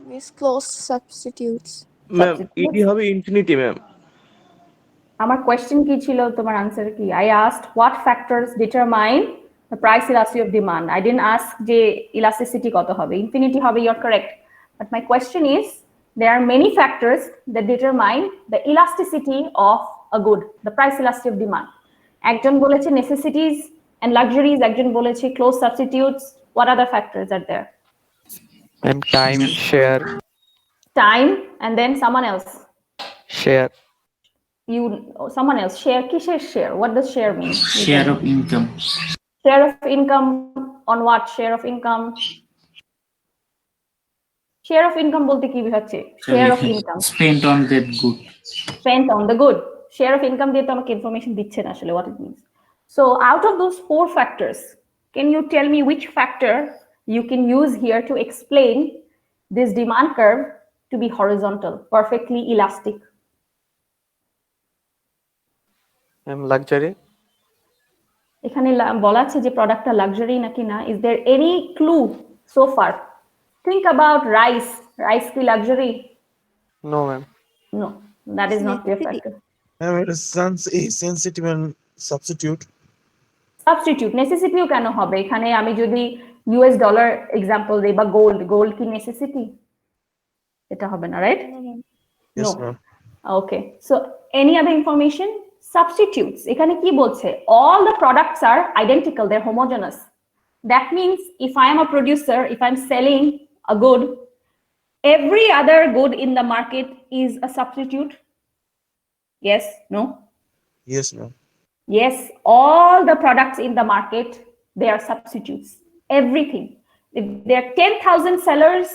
Miss close substitutes. Ma'am ED হবে ইনফিনিটি ম্যাম। আমার কোয়েশ্চেন কি ছিল, তোমার আনসার কি? I asked what factors determine the price elasticity of demand. I didn't ask যে elasticity কত হবে, infinity হবে, you're correct. But my question is, there are many factors that determine the elasticity of a good, the price elasticity of demand. একজন বলেছে necessities and luxuries, একজন বলেছে close substitutes. What other factors are there? And time, share, Time, and then someone else. share, Someone else. Share, কিসের share? What does share mean? Share of income. Share of income on what? Share of income. Share of income বলতে কি বোঝাচ্ছে? Share of income Spent on that good. spent on the good. Share of income দিয়ে তো আমাকে information দিচ্ছে না আসলে what it means. So out of those 4 factors, can you tell me which factor you can use here to explain this demand curve to be horizontal, perfectly elastic? and luxury. এখানে বলা আছে যে প্রোডাক্টটা luxury নাকি না। Is there any clue so far? Think about rice. Rice কি luxury? No, ma'am. No, that is not their Necessity. factor. Ma'am, it is sensitive and substitute. Substitute নেসেসিটিও কেন হবে? এখানে আমি যদি ইউএস ডলার এক্সাম্পল দেই বা গোল্ড কি নেসেসিটি? এটা হবে না, right? No, ma'am. Yes, No. ma'am. Okay, so any other information? Substitutes, এখানে কি বলছে? All the products are identical, they're homogeneous. That means if I am a producer, if I'm selling a good, every other good in the market is a substitute. Yes, no? Yes, ma'am. Yes, all the products in the market, they are substitutes. Everything. If there are 10,000 sellers,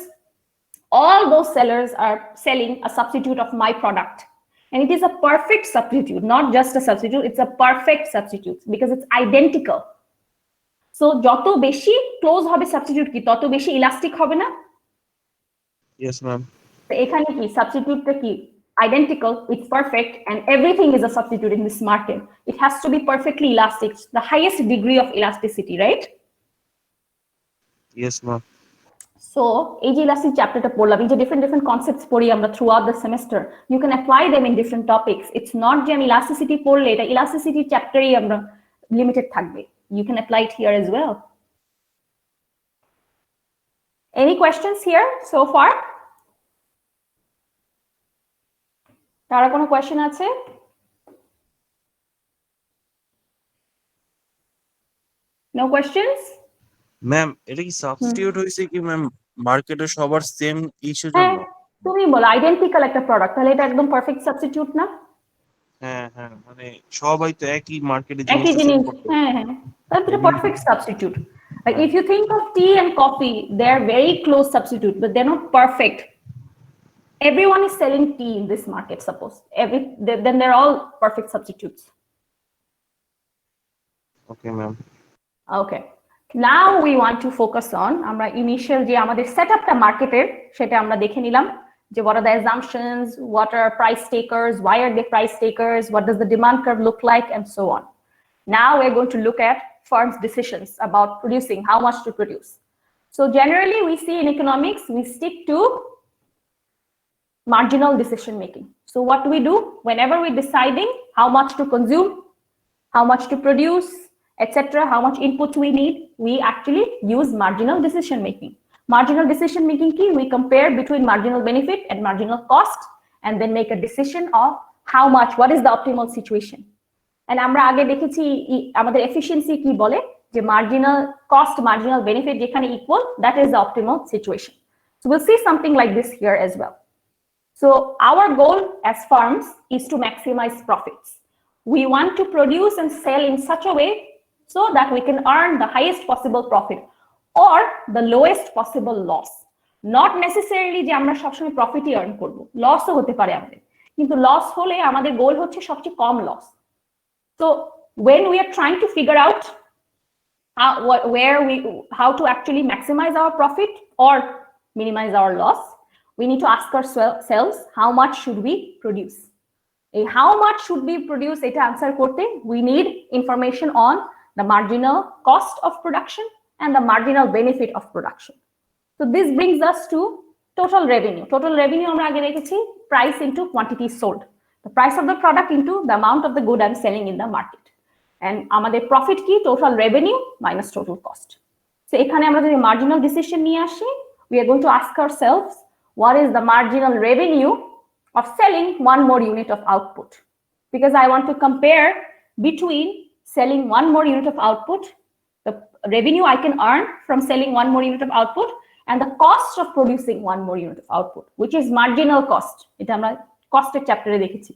all those sellers are selling a substitute of my product. And it is a perfect substitute, not just a substitute, it's a perfect substitute because it's identical. So যত বেশি close হবে substitute কি তত বেশি elastic হবে না? Yes, ma'am. তো এখানে কি সাবস্টিটিউটটা কি identical, it's perfect, and everything is a substitute in this market. It has to be perfectly elastic, the highest degree of elasticity, right? Yes, ma'am. So এই যে elastic চ্যাপ্টারটা পড়লাম, এই যে different concepts পড়ি আমরা throughout the semester, you can apply them in different topics. It's not যে আমি elasticity পড়লে এটা elasticity চ্যাপ্টারই আমরা limited থাকবে. You can apply it here as well. Any questions here so far? কারা কোনো question আছে? No questions? ম্যাম এটা কি সাবস্টিটিউট হইছে কি ম্যাম মার্কেটে সবার সেম ইস্যুর হ্যাঁ, জন্য? তুমি বলো আইডেন্টিক্যাল একটা প্রোডাক্ট, তাহলে এটা একদম পারফেক্ট সাবস্টিটিউট না? হ্যাঁ হ্যাঁ, মানে সবাই তো একই মার্কেটে একই জিনিসটা সেল জিনিস, করতে। হ্যাঁ হ্যাঁ, তাহলে এটা পারফেক্ট সাবস্টিটিউট। Like হ্যাঁ। if you think of tea and coffee, they are very close substitute, but they're not perfect. Everyone is selling tea in this market, suppose. Then they're all perfect substitutes. Okay ma'am. Okay. Now we want to focus on আমরা initial যে আমাদের সেটআপটা মার্কেটের সেটা আমরা দেখে নিলাম যে what are the assumptions, what are price takers, why are they price takers, what does the demand curve look like, and so on. Now we're going to look at firms' decisions about producing, how much to produce. So generally we see in economics, we stick to marginal decision making. So what do we do? Whenever we're deciding how much to consume, how much to produce, etc., how much input we need, we actually use marginal decision making. Marginal decision making key, we compare between marginal benefit and marginal cost, and then make a decision of how much, what is the optimal situation. And আমরা আগে দেখেছি আমাদের efficiency কি বলে যে marginal cost, marginal benefit যেখানে equal, that is the optimal situation. So we'll see something like this here as well. So our goal as firms is to maximize profits. We want to produce and sell in such a way so that we can earn the highest possible profit or the lowest possible loss. Not necessarily যে আমরা সবসময় প্রফিটই earn করব, লসও হতে পারে আমাদের, কিন্তু loss হলে আমাদের গোল হচ্ছে সবচেয়ে কম loss. So when we are trying to figure out how to actually maximize our profit or minimize our loss, we need to ask ourselves how much should we produce. How much should we produce এটা answer করতে we need information on the marginal cost of production and the marginal benefit of production. So this brings us to total revenue. Total revenue আমরা আগে রেখেছি price into quantity sold, the price of the product into the amount of the good I'm selling in the market, and আমাদের profit কি total revenue minus total cost. So এখানে আমরা যদি marginal decision নিয়ে আসি, we are going to ask ourselves what is the marginal revenue of selling one more unit of output, because I want to compare between selling one more unit of output, the revenue I can earn from selling one more unit of output, and the cost of producing one more unit of output, which is marginal cost. এটা আমরা কস্টের চ্যাপ্টারে দেখেছি।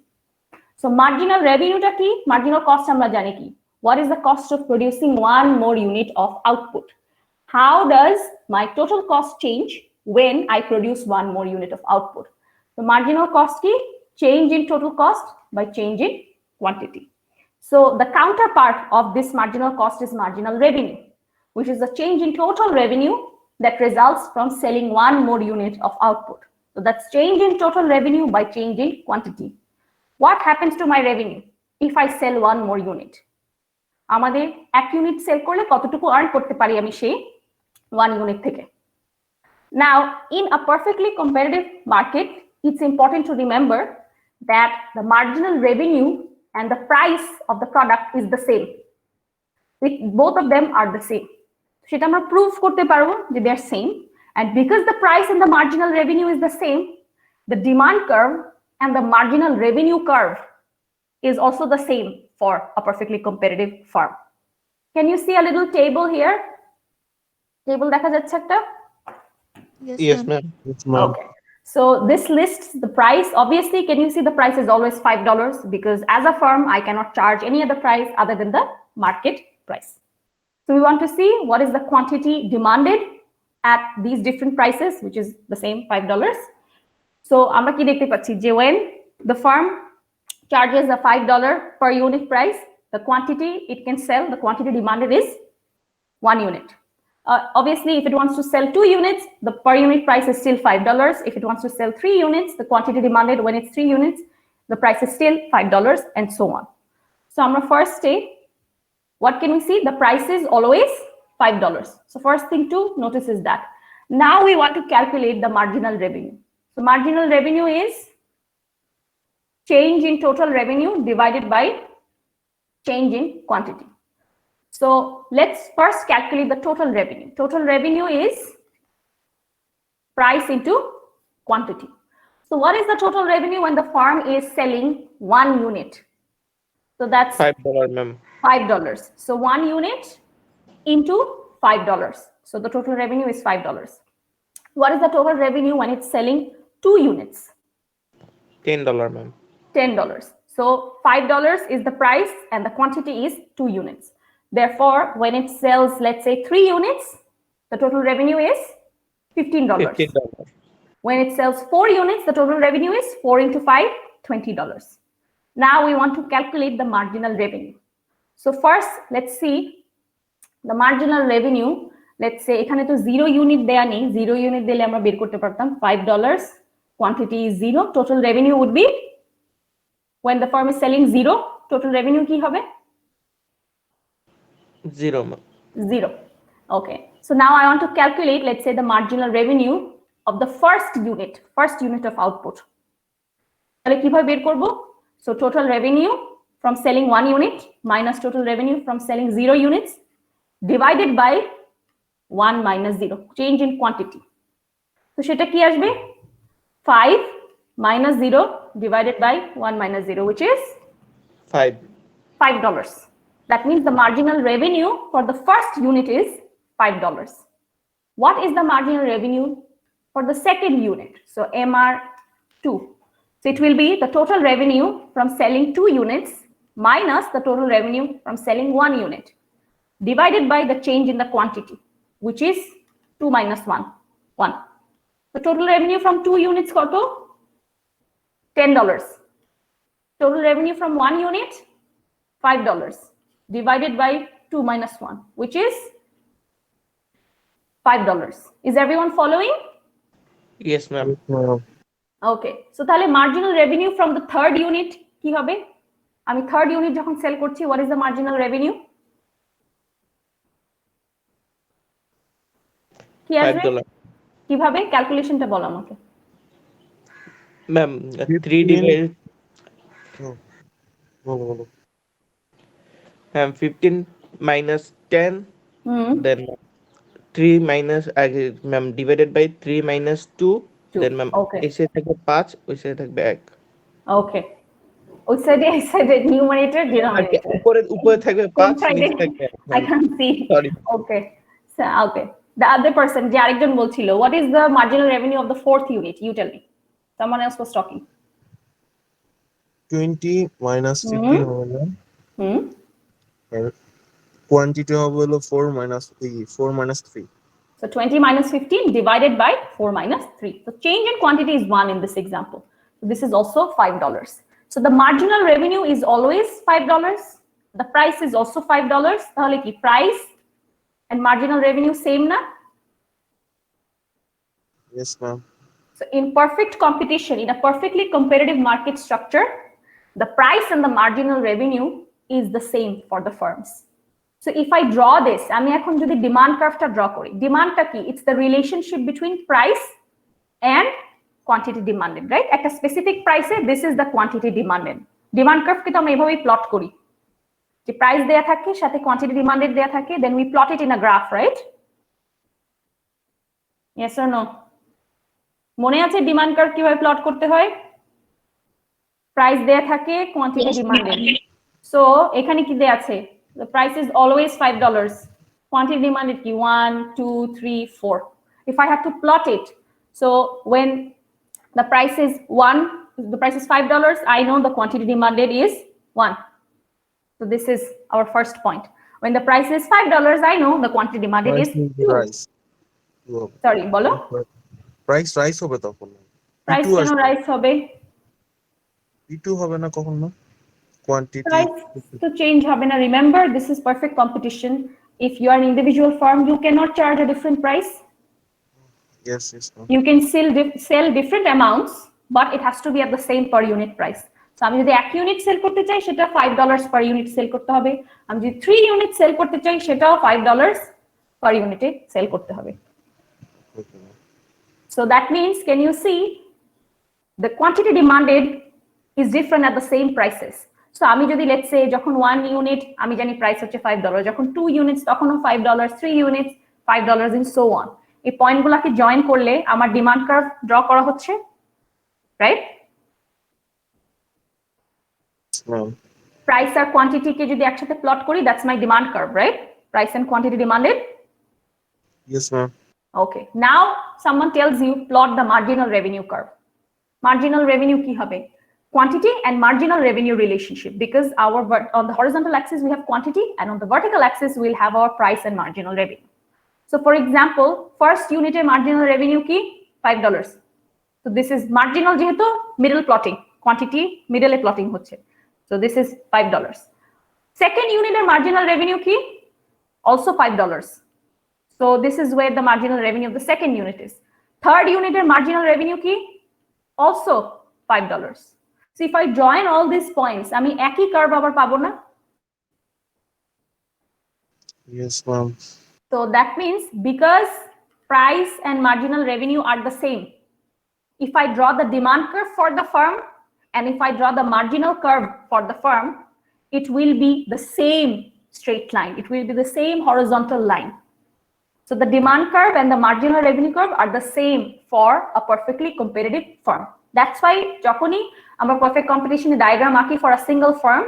So marginal revenue টা কি, marginal cost আমরা জানি কি, what is the cost of producing one more unit of output. How does my total cost change when I produce one more unit of output? The marginal cost key, change in total cost by change in quantity. So the counterpart of this marginal cost is marginal revenue, which is the change in total revenue that results from selling one more unit of output. So that's change in total revenue by change in quantity. What happens to my revenue if I sell one more unit? আমাদের এক unit sell করলে কতটুকু earn করতে পারি আমি সেই one unit থেকে। Now in a perfectly competitive market, it's important to remember that the marginal revenue and the price of the product is the same. Both of them are the same. সেটা আমরা prove করতে পারবো যে they are same, and because the price and the marginal revenue is the same, the demand curve and the marginal revenue curve is also the same for a perfectly competitive firm. Can you see a little table here? Table দেখা যাচ্ছে একটা? Yes, Yes, ma'am. ma'am. Okay. So this lists the price. Obviously, can you see the price is always $5 because as a firm, I cannot charge any other price other than the market price. So we want to see what is the quantity demanded at these different prices, which is the same $5. So আমরা কি দেখতে পাচ্ছি যে when the firm charges a $5 per unit price, the quantity it can sell, the quantity demanded is 1 unit. Obviously, if it wants to sell 2 units, the per unit price is still $5. If it wants to sell 3 units, the quantity demanded when it's 3 units, the price is still $5 and so on. So আমরা first day, what can we see? The price is always $5. So first thing to notice is that. Now we want to calculate the marginal revenue. So marginal revenue is change in total revenue divided by change in quantity. So let's first calculate the total revenue. Total revenue is price into quantity. So what is the total revenue when the firm is selling 1 unit? So that's $5, ma'am. $5. So 1 unit into $5. So the total revenue is $5. What is the total revenue when it's selling 2 units? $10, ma'am. $10. So $5 is the price and the quantity is 2 units. Therefore, when it sells, let's say 3 units, the total revenue is $15. $15. When it sells 4 units, the total revenue is 4 into 5, $20. Now we want to calculate the marginal revenue. So first, let's see the marginal revenue. Let's say এখানে তো 0 unit দেয়া নেই, 0 unit দিলে আমরা বের করতে পারতাম $5, quantity is 0, total revenue would be when the firm is selling 0, total revenue কি হবে? 0, ma'am. 0. Okay. So now I want to calculate, let's say, the marginal revenue of the first unit of output. তাহলে কিভাবে বের করব? So total revenue from selling 1 unit minus total revenue from selling 0 units divided by 1 minus 0, change in quantity. So সেটা কি আসবে? 5 minus 0 divided by 1 minus 0, which is $5. That means the marginal revenue for the first unit is $5. What is the marginal revenue for the second unit? So MR2. So it will be the total revenue from selling 2 units minus the total revenue from selling 1 unit divided by the change in the quantity, which is 2 minus 1, 1. The total revenue from 2 units koto? $10. Total revenue from 1 unit? $5 divided by 2 minus 1, which is $5. Is everyone following? Yes, ma'am. Okay. So তাহলে marginal revenue from the third unit কি হবে? আমি third unit যখন sell করছি, what is the marginal revenue? কি আসবে? $5. কিভাবে ক্যালকুলেশনটা বলো আমাকে। Ma'am, 3 divided. Ma'am, 15 minus 10, then 3 minus, ma'am, divided by 3 minus 2, then ma'am, Okay. এই সাইডে থাকবে 5, ওই সাইডে থাকবে 1. Okay. ওই সাইডে এই সাইডে নিউমারেটর ডিনোমিনেটর। উপরে থাকবে 5, Inside নিচে it, থাকবে 1. I can't see. Sorry. Okay. So, okay. The other person, যে আরেকজন বলছিল, what is the marginal revenue of the fourth unit? You tell me. Someone else was talking. 20 minus 15 হবে না, Hmm. আর quantity হবে হলো 4 minus 3. So 20 minus 15 divided by 4 minus 3. So change in quantity is 1 in this example. So this is also $5. So the marginal revenue is always $5. The price is also $5. তাহলে কি price and marginal revenue same na? Yes, ma'am. So in perfect competition, in a perfectly competitive market structure, the price and the marginal revenue is the same for the firms. So if I draw this, আমি এখন যদি demand curve-টা draw করি, demand-টা কি? It's the relationship between price and quantity demanded, right? একটা specific price-এ this is the quantity demanded. Demand curve-কে তো আমরা এভাবেই plot করি। যে price দেয়া থাকে সাথে quantity demanded দেয়া থাকে, then we plot it in a graph, right? Yes or no? মনে আছে ডিমান্ড কার্ভ কিভাবে প্লট করতে হয়? প্রাইস দেয়া থাকে, কোয়ান্টিটি ডিমান্ডেড। সো এখানে কি দেয়া আছে? The price is always $5. quantity demanded key 1, 2, 3, 4. If I have to plot it, so when the price is $5, I know the quantity demanded is 1. So this is our first point. When the price is $5, I know the quantity demanded is 2. Price Sorry, bolo? Price rice হবে তখন Price কেন rise হবে? P2 হবে না কখন না quantity Price to change হবে না. Remember, this is perfect competition. If you are an individual firm, you cannot charge a different price. yes ma'am. You can sell different amounts, but it has to be at the same per unit price. So আমি যদি 1 unit sell করতে চাই সেটা $5 per unit sell করতে হবে। আমি যদি 3 unit sell করতে চাই সেটাও $5 per unit সেল করতে হবে। Okay, ma'am. So that means, can you see the quantity demanded is different at the same prices. So আমি যদি let's say যখন 1 unit আমি জানি প্রাইস হচ্ছে $5, যখন 2 units তখনও $5, 3 units $5 and so on. এই পয়েন্টগুলোকে জয়েন করলে আমার ডিমান্ড কার্ভ ড্র করা হচ্ছে, রাইট? Ma'am. প্রাইস আর কোয়ান্টিটি কে যদি একসাথে প্লট করি, that's my demand curve, right? Price and quantity demanded. Yes ma'am. Okay, now someone tells you plot the marginal revenue curve. Marginal revenue কি হবে? Quantity and marginal revenue relationship, because on the horizontal axis we have quantity and on the vertical axis we'll have our price and marginal revenue. So for example, first unit marginal revenue কি? $5. So this is marginal যেহেতু middle plotting, quantity middle plotting হচ্ছে. So this is $5. Second unit marginal revenue কি? Also $5. So this is where the marginal revenue of the second unit is. Third unit marginal revenue কি? Also $5. So if I join all these points, আমি একই curve আবার পাবো না? Yes ma'am. So that means because price and marginal revenue are the same, if I draw the demand curve for the firm and if I draw the marginal curve for the firm, it will be the same straight line. It will be the same horizontal line. So the demand curve and the marginal revenue curve are the same for a perfectly competitive firm. That's why যখনই আমরা perfect competition diagram আঁকি for a single firm,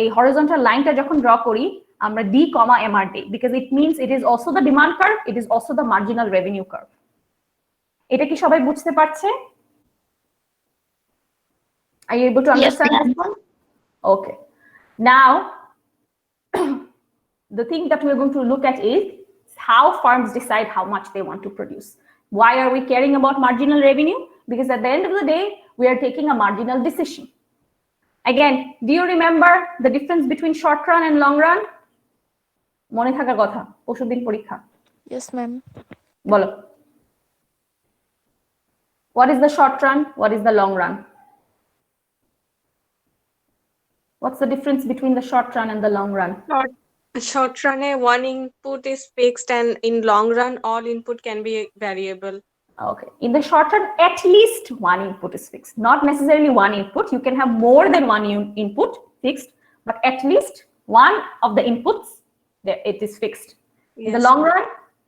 এই horizontal লাইনটা যখন draw করি আমরা D, MR দিই, because it means it is also the demand curve, it is also the marginal revenue curve. এটা কি সবাই বুঝতে পারছে? Are you able to understand this one? Okay. Now, the thing that we're going to look at is how firms decide how much they want to produce. Why are we caring about marginal revenue? Because at the end of the day, we are taking a marginal decision. Again, do you remember the difference between short run and long run? মনে থাকার কথা, পরশুদিন পরীক্ষা। Yes, ma'am. বলো। What is the short run? What is the long run? What's the difference between the short run and the long run? Short run one input is fixed and in long run all input can be variable. Okay, in the short run at least one input is fixed, not necessarily one input. You can have more than one input fixed, but at least one of the inputs it is fixed. Yes. In the long run,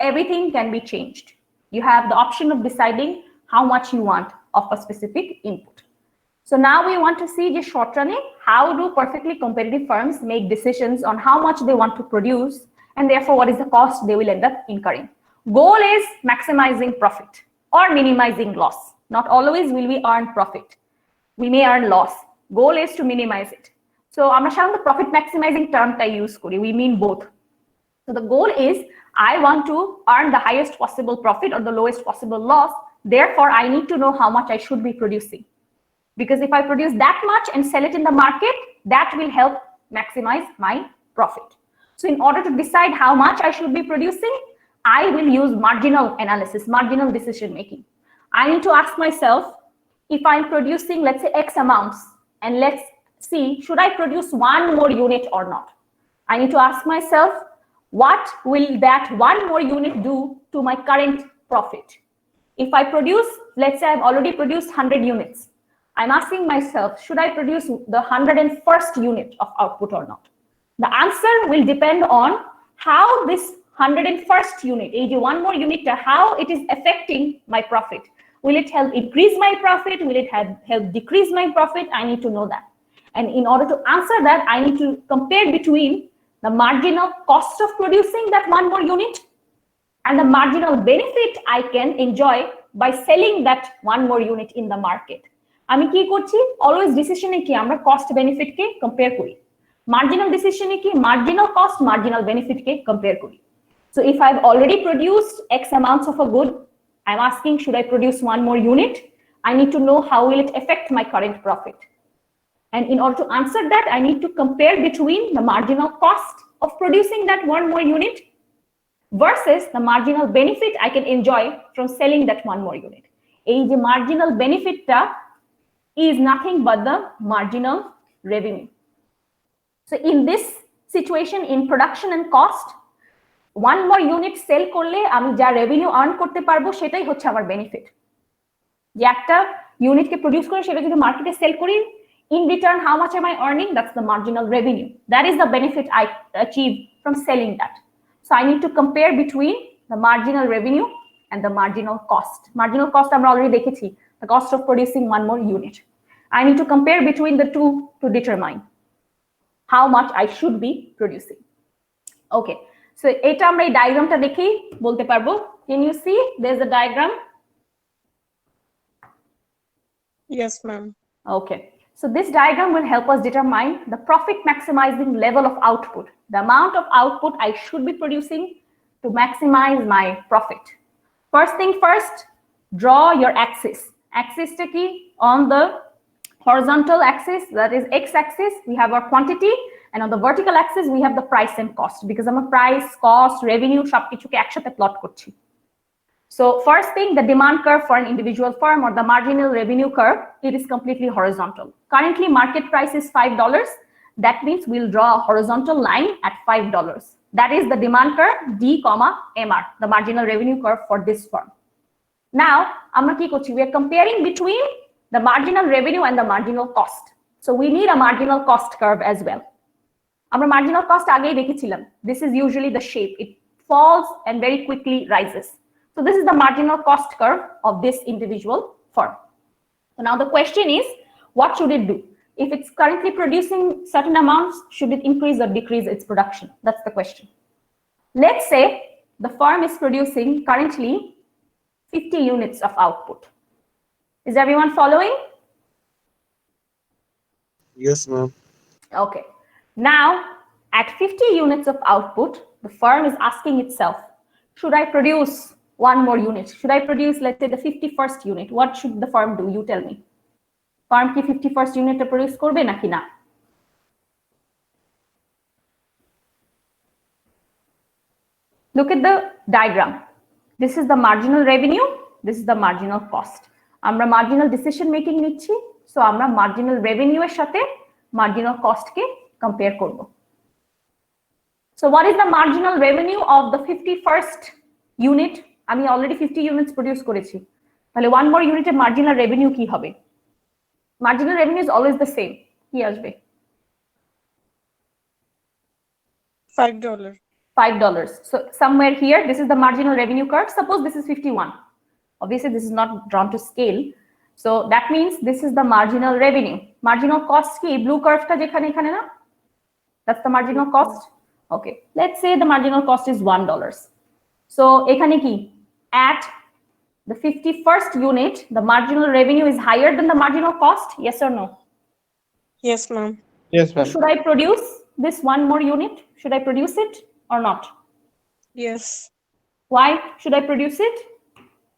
everything can be changed. You have the option of deciding how much you want of a specific input. So now we want to see just short running, how do perfectly competitive firms make decisions on how much they want to produce and therefore what is the cost they will end up incurring. Goal is maximizing profit or minimizing loss. Not always will we earn profit. We may earn loss. Goal is to minimize it. So আমরা সাধারণত profit maximizing termটা use করি. We mean both. So the goal is I want to earn the highest possible profit or the lowest possible loss. Therefore, I need to know how much I should be producing. Because if I produce that much and sell it in the market, that will help maximize my profit. So in order to decide how much I should be producing, I will use marginal analysis, marginal decision making. I need to ask myself, if I'm producing, let's say X amounts, and let's see, should I produce one more unit or not? I need to ask myself, what will that one more unit do to my current profit? If I produce, let's say I've already produced 100 units, I'm asking myself, should I produce the 101st unit of output or not? The answer will depend on how this 101st unit, one more unit, how it is affecting my profit. Will it help increase my profit? Will it help decrease my profit? I need to know that. And in order to answer that, I need to compare between the marginal cost of producing that one more unit and the marginal benefit I can enjoy by selling that one more unit in the market. আমি কি করছি always ডিসিশনে কি আমরা cost benefit কে compare করি marginal ডিসিশনে কি marginal cost marginal benefit কে compare করি so if I've already produced x amounts of a good I'm asking should I produce one more unit I need to know how will it affect my current profit and in order to answer that I need to compare between the marginal cost of producing that one more unit versus the marginal benefit I can enjoy from selling that one more unit. The marginal benefit is nothing but the marginal revenue. So in this situation, in production and cost, one more unit sell korle ami ja revenue earn korte parbo setai hocche amar benefit. Je ekta unit ke produce kore seta jodi market e sell kori in return how much am I earning that's the marginal revenue. That is the benefit I achieve from selling that. So I need to compare between the marginal revenue and the marginal cost. Marginal cost আমরা already দেখেছি, the cost of producing one more unit. I need to compare between the two to determine how much I should be producing. Okay, so এটা আমরা এই ডায়াগ্রামটা দেখেই বলতে পারবো. Can you see there's a diagram? Yes, ma'am. Okay. So this diagram will help us determine the profit maximizing level of output, the amount of output I should be producing to maximize my profit. First thing first, draw your axis. Axis to key on the horizontal axis, that is x-axis, we have our quantity, and on the vertical axis, we have the price and cost because I'm a price, cost, revenue, সব কিছুকে একসাথে plot করছি. So first thing, the demand curve for an individual firm or the marginal revenue curve, it is completely horizontal. Currently, market price is $5. That means we'll draw a horizontal line at $5. That is the demand curve, D, MR, the marginal revenue curve for this firm. Now, we are comparing between the marginal revenue and the marginal cost. So we need a marginal cost curve as well. Our marginal cost agei dekhichilam. This is usually the shape. It falls and very quickly rises. So this is the marginal cost curve of this individual firm. So now the question is, what should it do? If it's currently producing certain amounts, should it increase or decrease its production? That's the question. Let's say the firm is producing currently 50 units of output. Is everyone following? Yes, ma'am. Okay. Now, at 50 units of output, the firm is asking itself, should I produce one more unit? Should I produce, let's say, the 51st unit? What should the firm do? You tell me. Firm ki 51st unit to produce korbe naki na? Look at the diagram. This is the marginal revenue. This is the marginal cost. Amra marginal decision making nichi. So amra marginal revenue er shathe marginal cost ke compare korbo. So what is the marginal revenue of the 51st unit? আমি already 50 units produce করেছি তাহলে one more unit এর marginal revenue কি হবে marginal revenue is always the same কি আসবে $5. $5 so somewhere here this is the marginal revenue curve suppose this is 51 obviously this is not drawn to scale so that means this is the marginal revenue marginal cost কি blue curve টা যেখানে এখানে না that's the marginal cost okay let's say the marginal cost is $1 so এখানে কি at the 51st unit, the marginal revenue is higher than the marginal cost? Yes or no? Yes, ma'am. Yes, ma'am. Should I produce this one more unit? Should I produce it or not? Yes. Why should I produce it?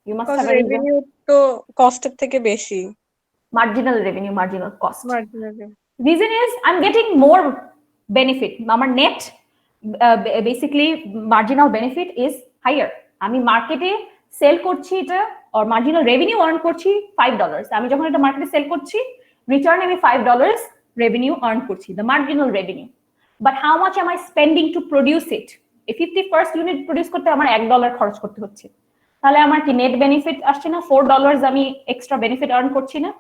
You must Because have a reason. revenue to cost এর থেকে বেশি Marginal revenue, marginal cost. marginal. Reason is I'm getting more benefit. Our net, basically, marginal benefit is higher. আমি মার্কেটে sell করছি এটা or marginal revenue earn করছি $5 আমি যখন এটা মার্কেটে সেল করছি রিটার্ন আমি $5 revenue earn করছি the marginal revenue but how much am I spending to produce it if 51st unit produce করতে আমার $1 খরচ করতে হচ্ছে তাহলে আমার কি নেট বেনিফিট আসছে না $4 আমি এক্সট্রা বেনিফিট earn করছি না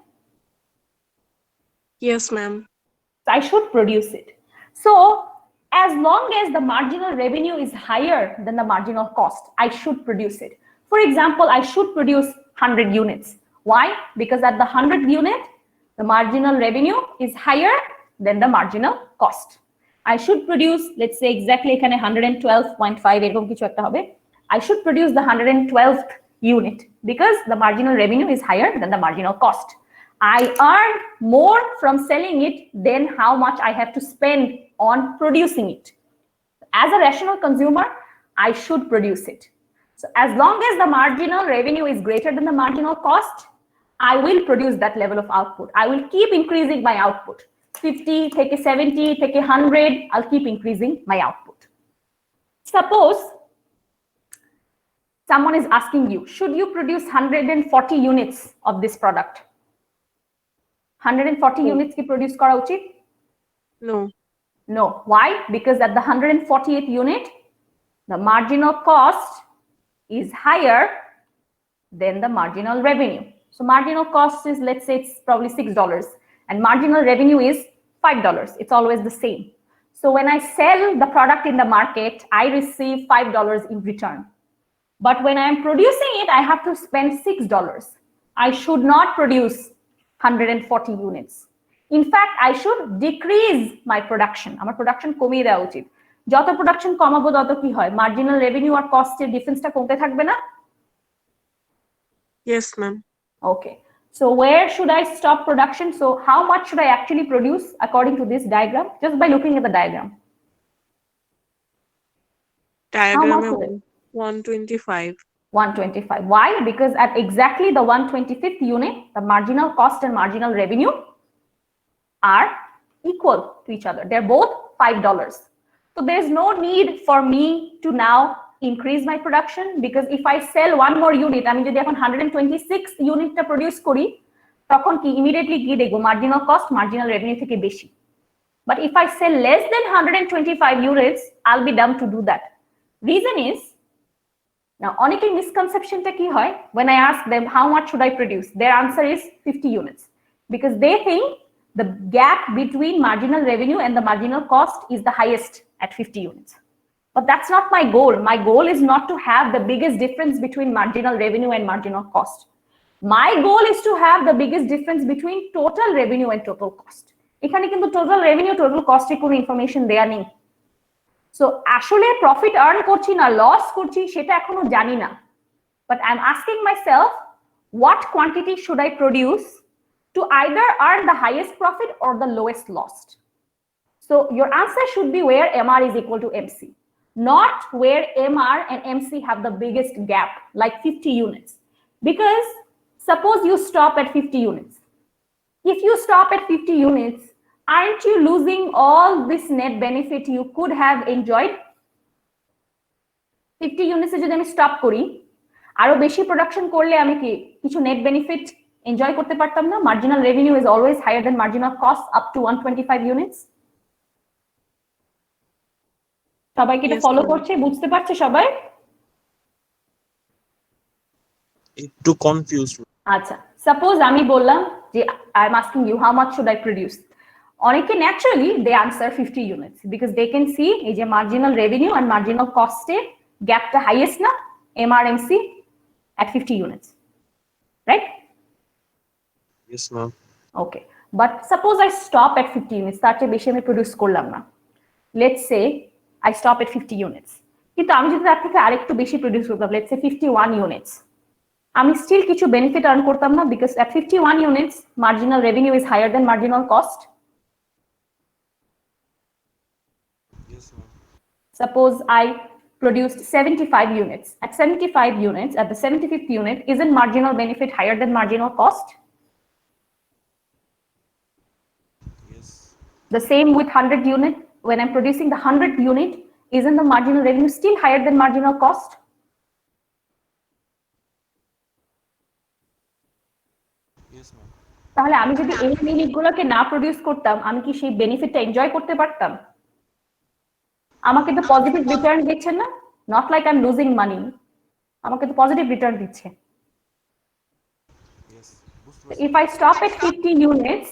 Yes, ma'am. I should produce it so as long as the marginal revenue is higher than the marginal cost, I should produce it. For example, I should produce 100 units. Why? Because at the 100th unit, the marginal revenue is higher than the marginal cost. I should produce, let's say exactly এখানে 112.5 এরকম কিছু একটা হবে. I should produce the 112th unit because the marginal revenue is higher than the marginal cost. I earn more from selling it than how much I have to spend on producing it. As a rational consumer, I should produce it. So as long as the marginal revenue is greater than the marginal cost, I will produce that level of output. I will keep increasing my output. 50, take a 70, take a 100, I'll keep increasing my output. Suppose someone is asking you, should you produce 140 units of this product? 140 units ki produce kora uchit? No. No. Why? Because at the 140th unit, the marginal cost is higher than the marginal revenue. So marginal cost is, let's say it's probably $6 and marginal revenue is $5. It's always the same. So when I sell the product in the market, I receive $5 in return. But when I'm producing it, I have to spend $6. I should not produce 140 units. In fact, I should decrease my production. আমার production কমিয়ে দেওয়া উচিত। যত production কমাবো তত কি হয়? Marginal revenue আর cost এর difference টা কমতে থাকবে না? Yes, ma'am. Okay. So where should I stop production? So how much should I actually produce according to this diagram? Just by looking at the diagram. Diagram much is it? 125. 125. Why? Because at exactly the 125th unit, the marginal cost and marginal revenue are equal to each other. They're both $5. So there's no need for me to now increase my production because if I sell one more unit, আমি যদি এখন 126 ইউনিটটা produce করি তখন কি immediately কি দেখবো marginal cost marginal revenue থেকে বেশি। But if I sell less than 125 units, I'll be dumb to do that. Reason is, now অনেকের মিসকনসেপশনটা কি হয়, when I ask them how much should I produce, their answer is 50 units because they think the gap between marginal revenue and the marginal cost is the highest at 50 units. But that's not my goal. My goal is not to have the biggest difference between marginal revenue and marginal cost. My goal is to have the biggest difference between total revenue and total cost. এখানে কিন্তু total revenue, total cost এর কোনো information দেয়া নেই। So আসলে profit earn করছি না loss করছি সেটা এখনো জানি না। But I'm asking myself, what quantity should I produce to either earn the highest profit or the lowest loss? So your answer should be where MR is equal to MC, not where MR and MC have the biggest gap, like 50 units. Because suppose you stop at 50 units. If you stop at 50 units, aren't you losing all this net benefit you could have enjoyed? 50 units যদি আমি stop করি আরো বেশি production করলে আমি কি কিছু net benefit enjoy করতে পারতাম না? Marginal revenue is always higher than marginal cost up to 125 units. সবাই কি এটা ফলো করছে, বুঝতে পারছে সবাই? একটু কনফিউজড। আচ্ছা, সাপোজ আমি বললাম যে I am asking you how much should I produce, অনেকে naturally they answer 50 units because they can see এই যে মার্জিনাল রেভিনিউ এন্ড মার্জিনাল কস্টে গ্যাপটা হাইয়েস্ট না এমআরএমসি at 50 units, right? Yes, ma'am. Okay, but suppose I stop at 50 units, তার চেয়ে বেশি আমি প্রডিউস করলাম না। Let's say I stop at 50 units, কিন্তু আমি যদি তার থেকে আরেকটু বেশি প্রডিউস করতাম, let's say 51 units, আমি স্টিল কিছু বেনিফিট আর্ন করতাম না because at 51 units marginal revenue is higher than marginal cost. Yes, ma'am. Suppose I produced 75 units. At 75 units, at the 75th unit, isn't marginal benefit higher than marginal cost? Yes. The same with 100 unit. When I'm producing the 100th unit, isn't the marginal revenue still higher than marginal cost? Yes, ma'am. তাহলে আমি যদি এই ইউনিটগুলোকে না produce করতাম আমি কি সেই বেনিফিটটা enjoy করতে পারতাম? আমাকে তো পজিটিভ রিটার্ন দিচ্ছে না, not like I am losing money, আমাকে তো পজিটিভ রিটার্ন দিচ্ছে। Yes. If I stop at 50 units,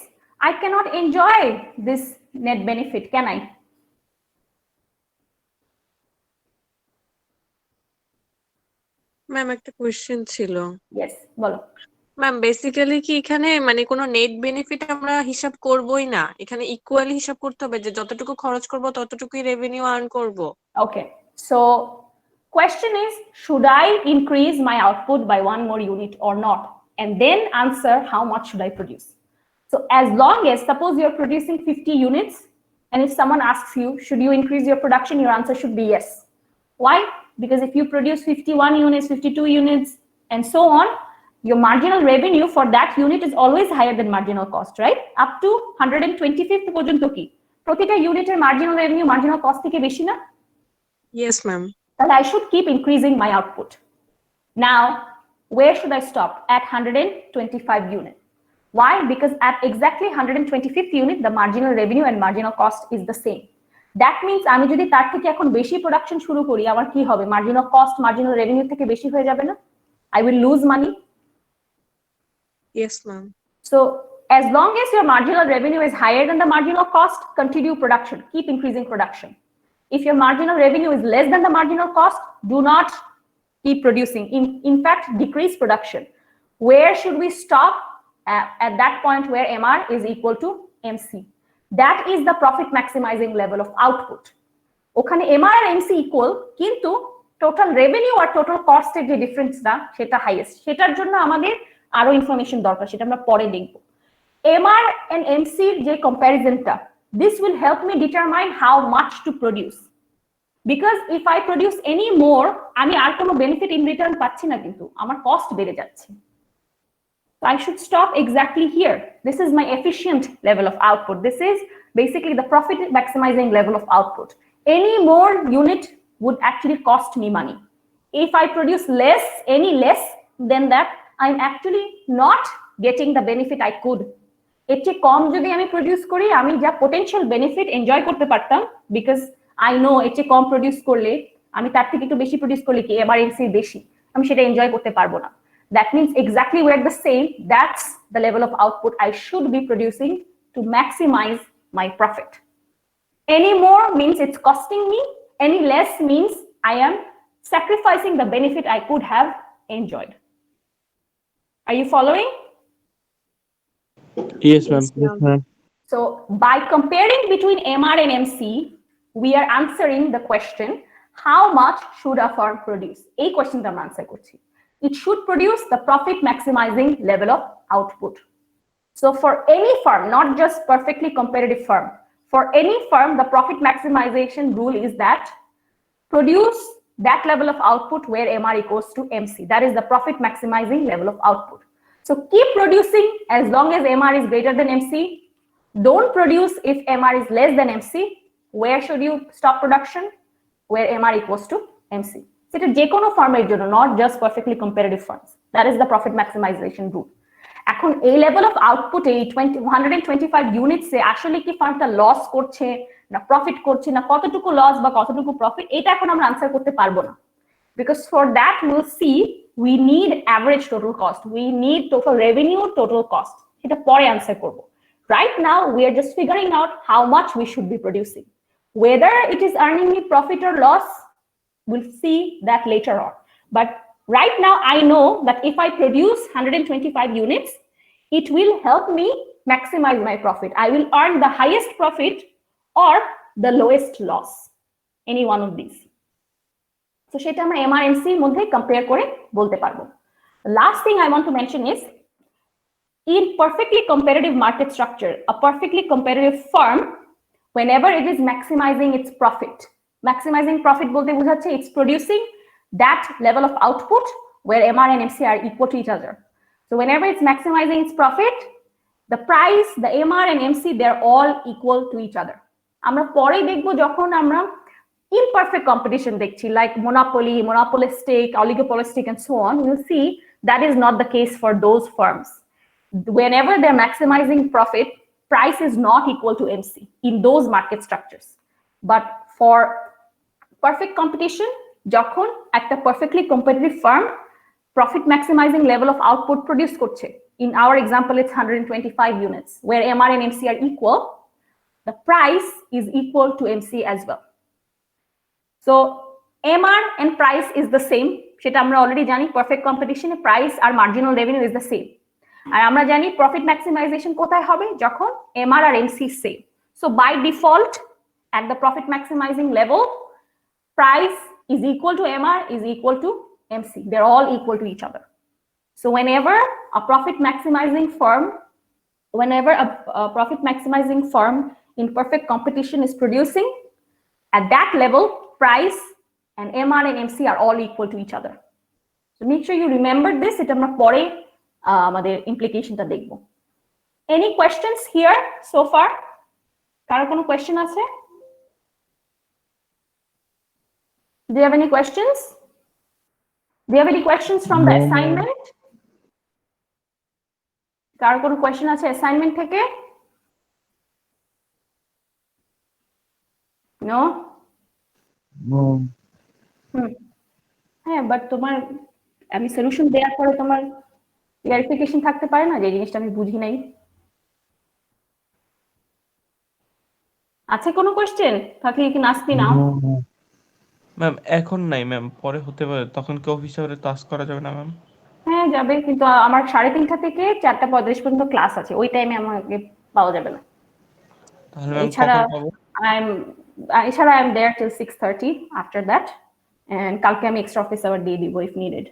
I cannot enjoy this net benefit, can I? Ma'am একটা কোয়েশ্চেন ছিল। Yes, বলো। ম্যাম বেসিক্যালি কি এখানে মানে কোনো নেট বেনিফিট আমরা হিসাব করবোই না, এখানে ইকুয়ালি হিসাব করতে হবে যে যতটুকু খরচ করব ততটুকুই রেভিনিউ আর্ন করব। Okay, so question is, should I increase my output by 1 more unit or not? And then answer, how much should I produce? So as long as, suppose you're producing 50 units, and if someone asks you, should you increase your production? Your answer should be yes. Why? Because if you produce 51 units, 52 units, and so on, your marginal revenue for that unit is always higher than marginal cost, right? Up to 125th পর্যন্ত কি প্রতিটা ইউনিটের marginal revenue marginal cost থেকে বেশি না? Yes ma'am. Then I should keep increasing my output. Now, where should I stop? At 125 unit. Why? Because at exactly 125th unit, the marginal revenue and marginal cost is the same. That means আমি যদি তার থেকে এখন বেশি production শুরু করি, আমার কি হবে? মার্জিনাল কস্ট মার্জিনাল রেভিনিউ থেকে বেশি হয়ে যাবে না? I will lose money. Yes ma'am. So as long as your marginal revenue is higher than the marginal cost, continue production, keep increasing production. If your marginal revenue is less than the marginal cost, do not keep producing. In fact, decrease production. Where should we stop? At that point where MR is equal to MC. That is the profit maximizing level of output. ওখানে MR আর MC equal, কিন্তু total revenue আর total cost এর যে ডিফারেন্সটা সেটা highest. সেটার জন্য আমাদের আরো ইনফরমেশন দরকার, সেটা আমরা পরে দেখব। MR and MC এর যে কম্প্যারিজনটা, this will help me determine how much to produce. Because if I produce any more, আমি আর কোনো benefit in return পাচ্ছি না, কিন্তু আমার কস্ট বেড়ে যাচ্ছে। So I should stop exactly here. This is my efficient level of output. This is basically the profit maximizing level of output. Any more unit would actually cost me money. If I produce less, any less than that, I'm actually not getting the benefit I could. এর চেয়ে কম যদি আমি produce করি, আমি যা potential benefit enjoy করতে পারতাম, because I know এর চেয়ে কম প্রডিউস করলে, আমি তার থেকে একটু বেশি প্রডিউস করলে কি এমআরএনসি বেশি, আমি সেটা এনজয় করতে পারবো না। That means exactly we're the same. That's the level of output I should be producing to maximize my profit. Any more means it's costing me. Any less means I am sacrificing the benefit I could have enjoyed. Are you following? Yes, ma'am. Yes, ma'am. So by comparing between MR and MC, we are answering the question, how much should a firm produce? A question the answer করছি। It should produce the profit maximizing level of output. So for any firm, not just perfectly competitive firm, for any firm, the profit maximization rule is that produce that level of output where MR equals to MC. That is the profit maximizing level of output. So keep producing as long as MR is greater than MC. Don't produce if MR is less than MC. Where should you stop production? Where MR equals to MC. সেটা যে কোনো ফার্মের জন্য, not just perfectly comparative firms. That is the profit maximization rule. এখন এই level of আউটপুটে এই 125 ইউনিটসে আসলে কি ফার্মটা লস করছে না প্রফিট করছে, না কতটুকু লস বা কতটুকু প্রফিট, এটা এখন আমরা আনসার করতে পারবো না। Because for that will see we need average total cost, we need total revenue, total cost, সেটা পরে আনসার করবো। Right now we are just figuring out how much we should be producing. Whether it is earning me profit or loss, we'll see that later on. But right now I know that if I produce 125 units, it will help me maximize my profit. I will earn the highest profit or the lowest loss, any one of these. So সেটা আমরা MRMC এর মধ্যে compare করে বলতে পারবো। The last thing I want to mention is, in perfectly competitive market structure, a perfectly competitive firm, whenever it is maximizing its profit, maximizing profit bolte bujhacche it's producing that level of output where MR and MC are equal to each other. So whenever it's maximizing its profit, the price, the MR and MC, they're all equal to each other. Amra pore dekhbo jokhon amra imperfect competition dekhchi, like monopoly, monopolistic, oligopolistic and so on, we'll see that is not the case for those firms. Whenever they're maximizing profit, price is not equal to MC in those market structures. But for perfect competition, যখন একটা perfectly competitive firm profit maximizing level of output produce করছে, in our example it's 125 units where MR and MC are equal, the price is equal to MC as well. So MR and price is the same, সেটা আমরা already জানি, perfect competition price R marginal revenue is the same. আর আমরা জানি profit maximisation কোথায় হবে, যখন MR আর MC same. So by default at the profit maximizing level, price is equal to MR is equal to MC. They're all equal to each other. So whenever a profit maximizing firm in perfect competition is producing, at that level, price and MR and MC are all equal to each other. So make sure you remember this. এটা আমরা পরে আমাদের implicationটা দেখব. Any questions here so far? কারো কোনো question আছে? Do you have any questions? Do you have any questions from the assignment? কারো কোনো question আছে assignment থেকে? No? হ্যাঁ, বাট তোমার আমি সলিউশন দেওয়ার পরে তোমার ক্লারিফিকেশন থাকতে পারে না যে জিনিসটা আমি বুঝি নাই। আছে কোনো কোশ্চেন থাকলে কি নাসবি নাও? ম্যাম এখন নাই ম্যাম, পরে হতে পারে, তখন কি অফিস আওয়ারে ক্লাস করা যাবে না ম্যাম? হ্যাঁ যাবে, কিন্তু আমার 3:30 থেকে 4:45 পর্যন্ত ক্লাস আছে, ওই টাইমে আমাকে পাওয়া যাবে না। তাহলে ম্যাম এছাড়া কখন পাবো? I am there till 6:30 after that, and কালকে আমি এক্সট্রা অফিস আওয়ার দিয়ে দিব if needed.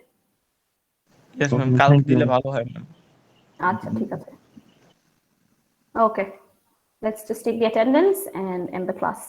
ইয়েস ম্যাম, কালকে দিলে ভালো হয় ম্যাম। আচ্ছা ঠিক আছে। Okay, let's just take the attendance and end the class.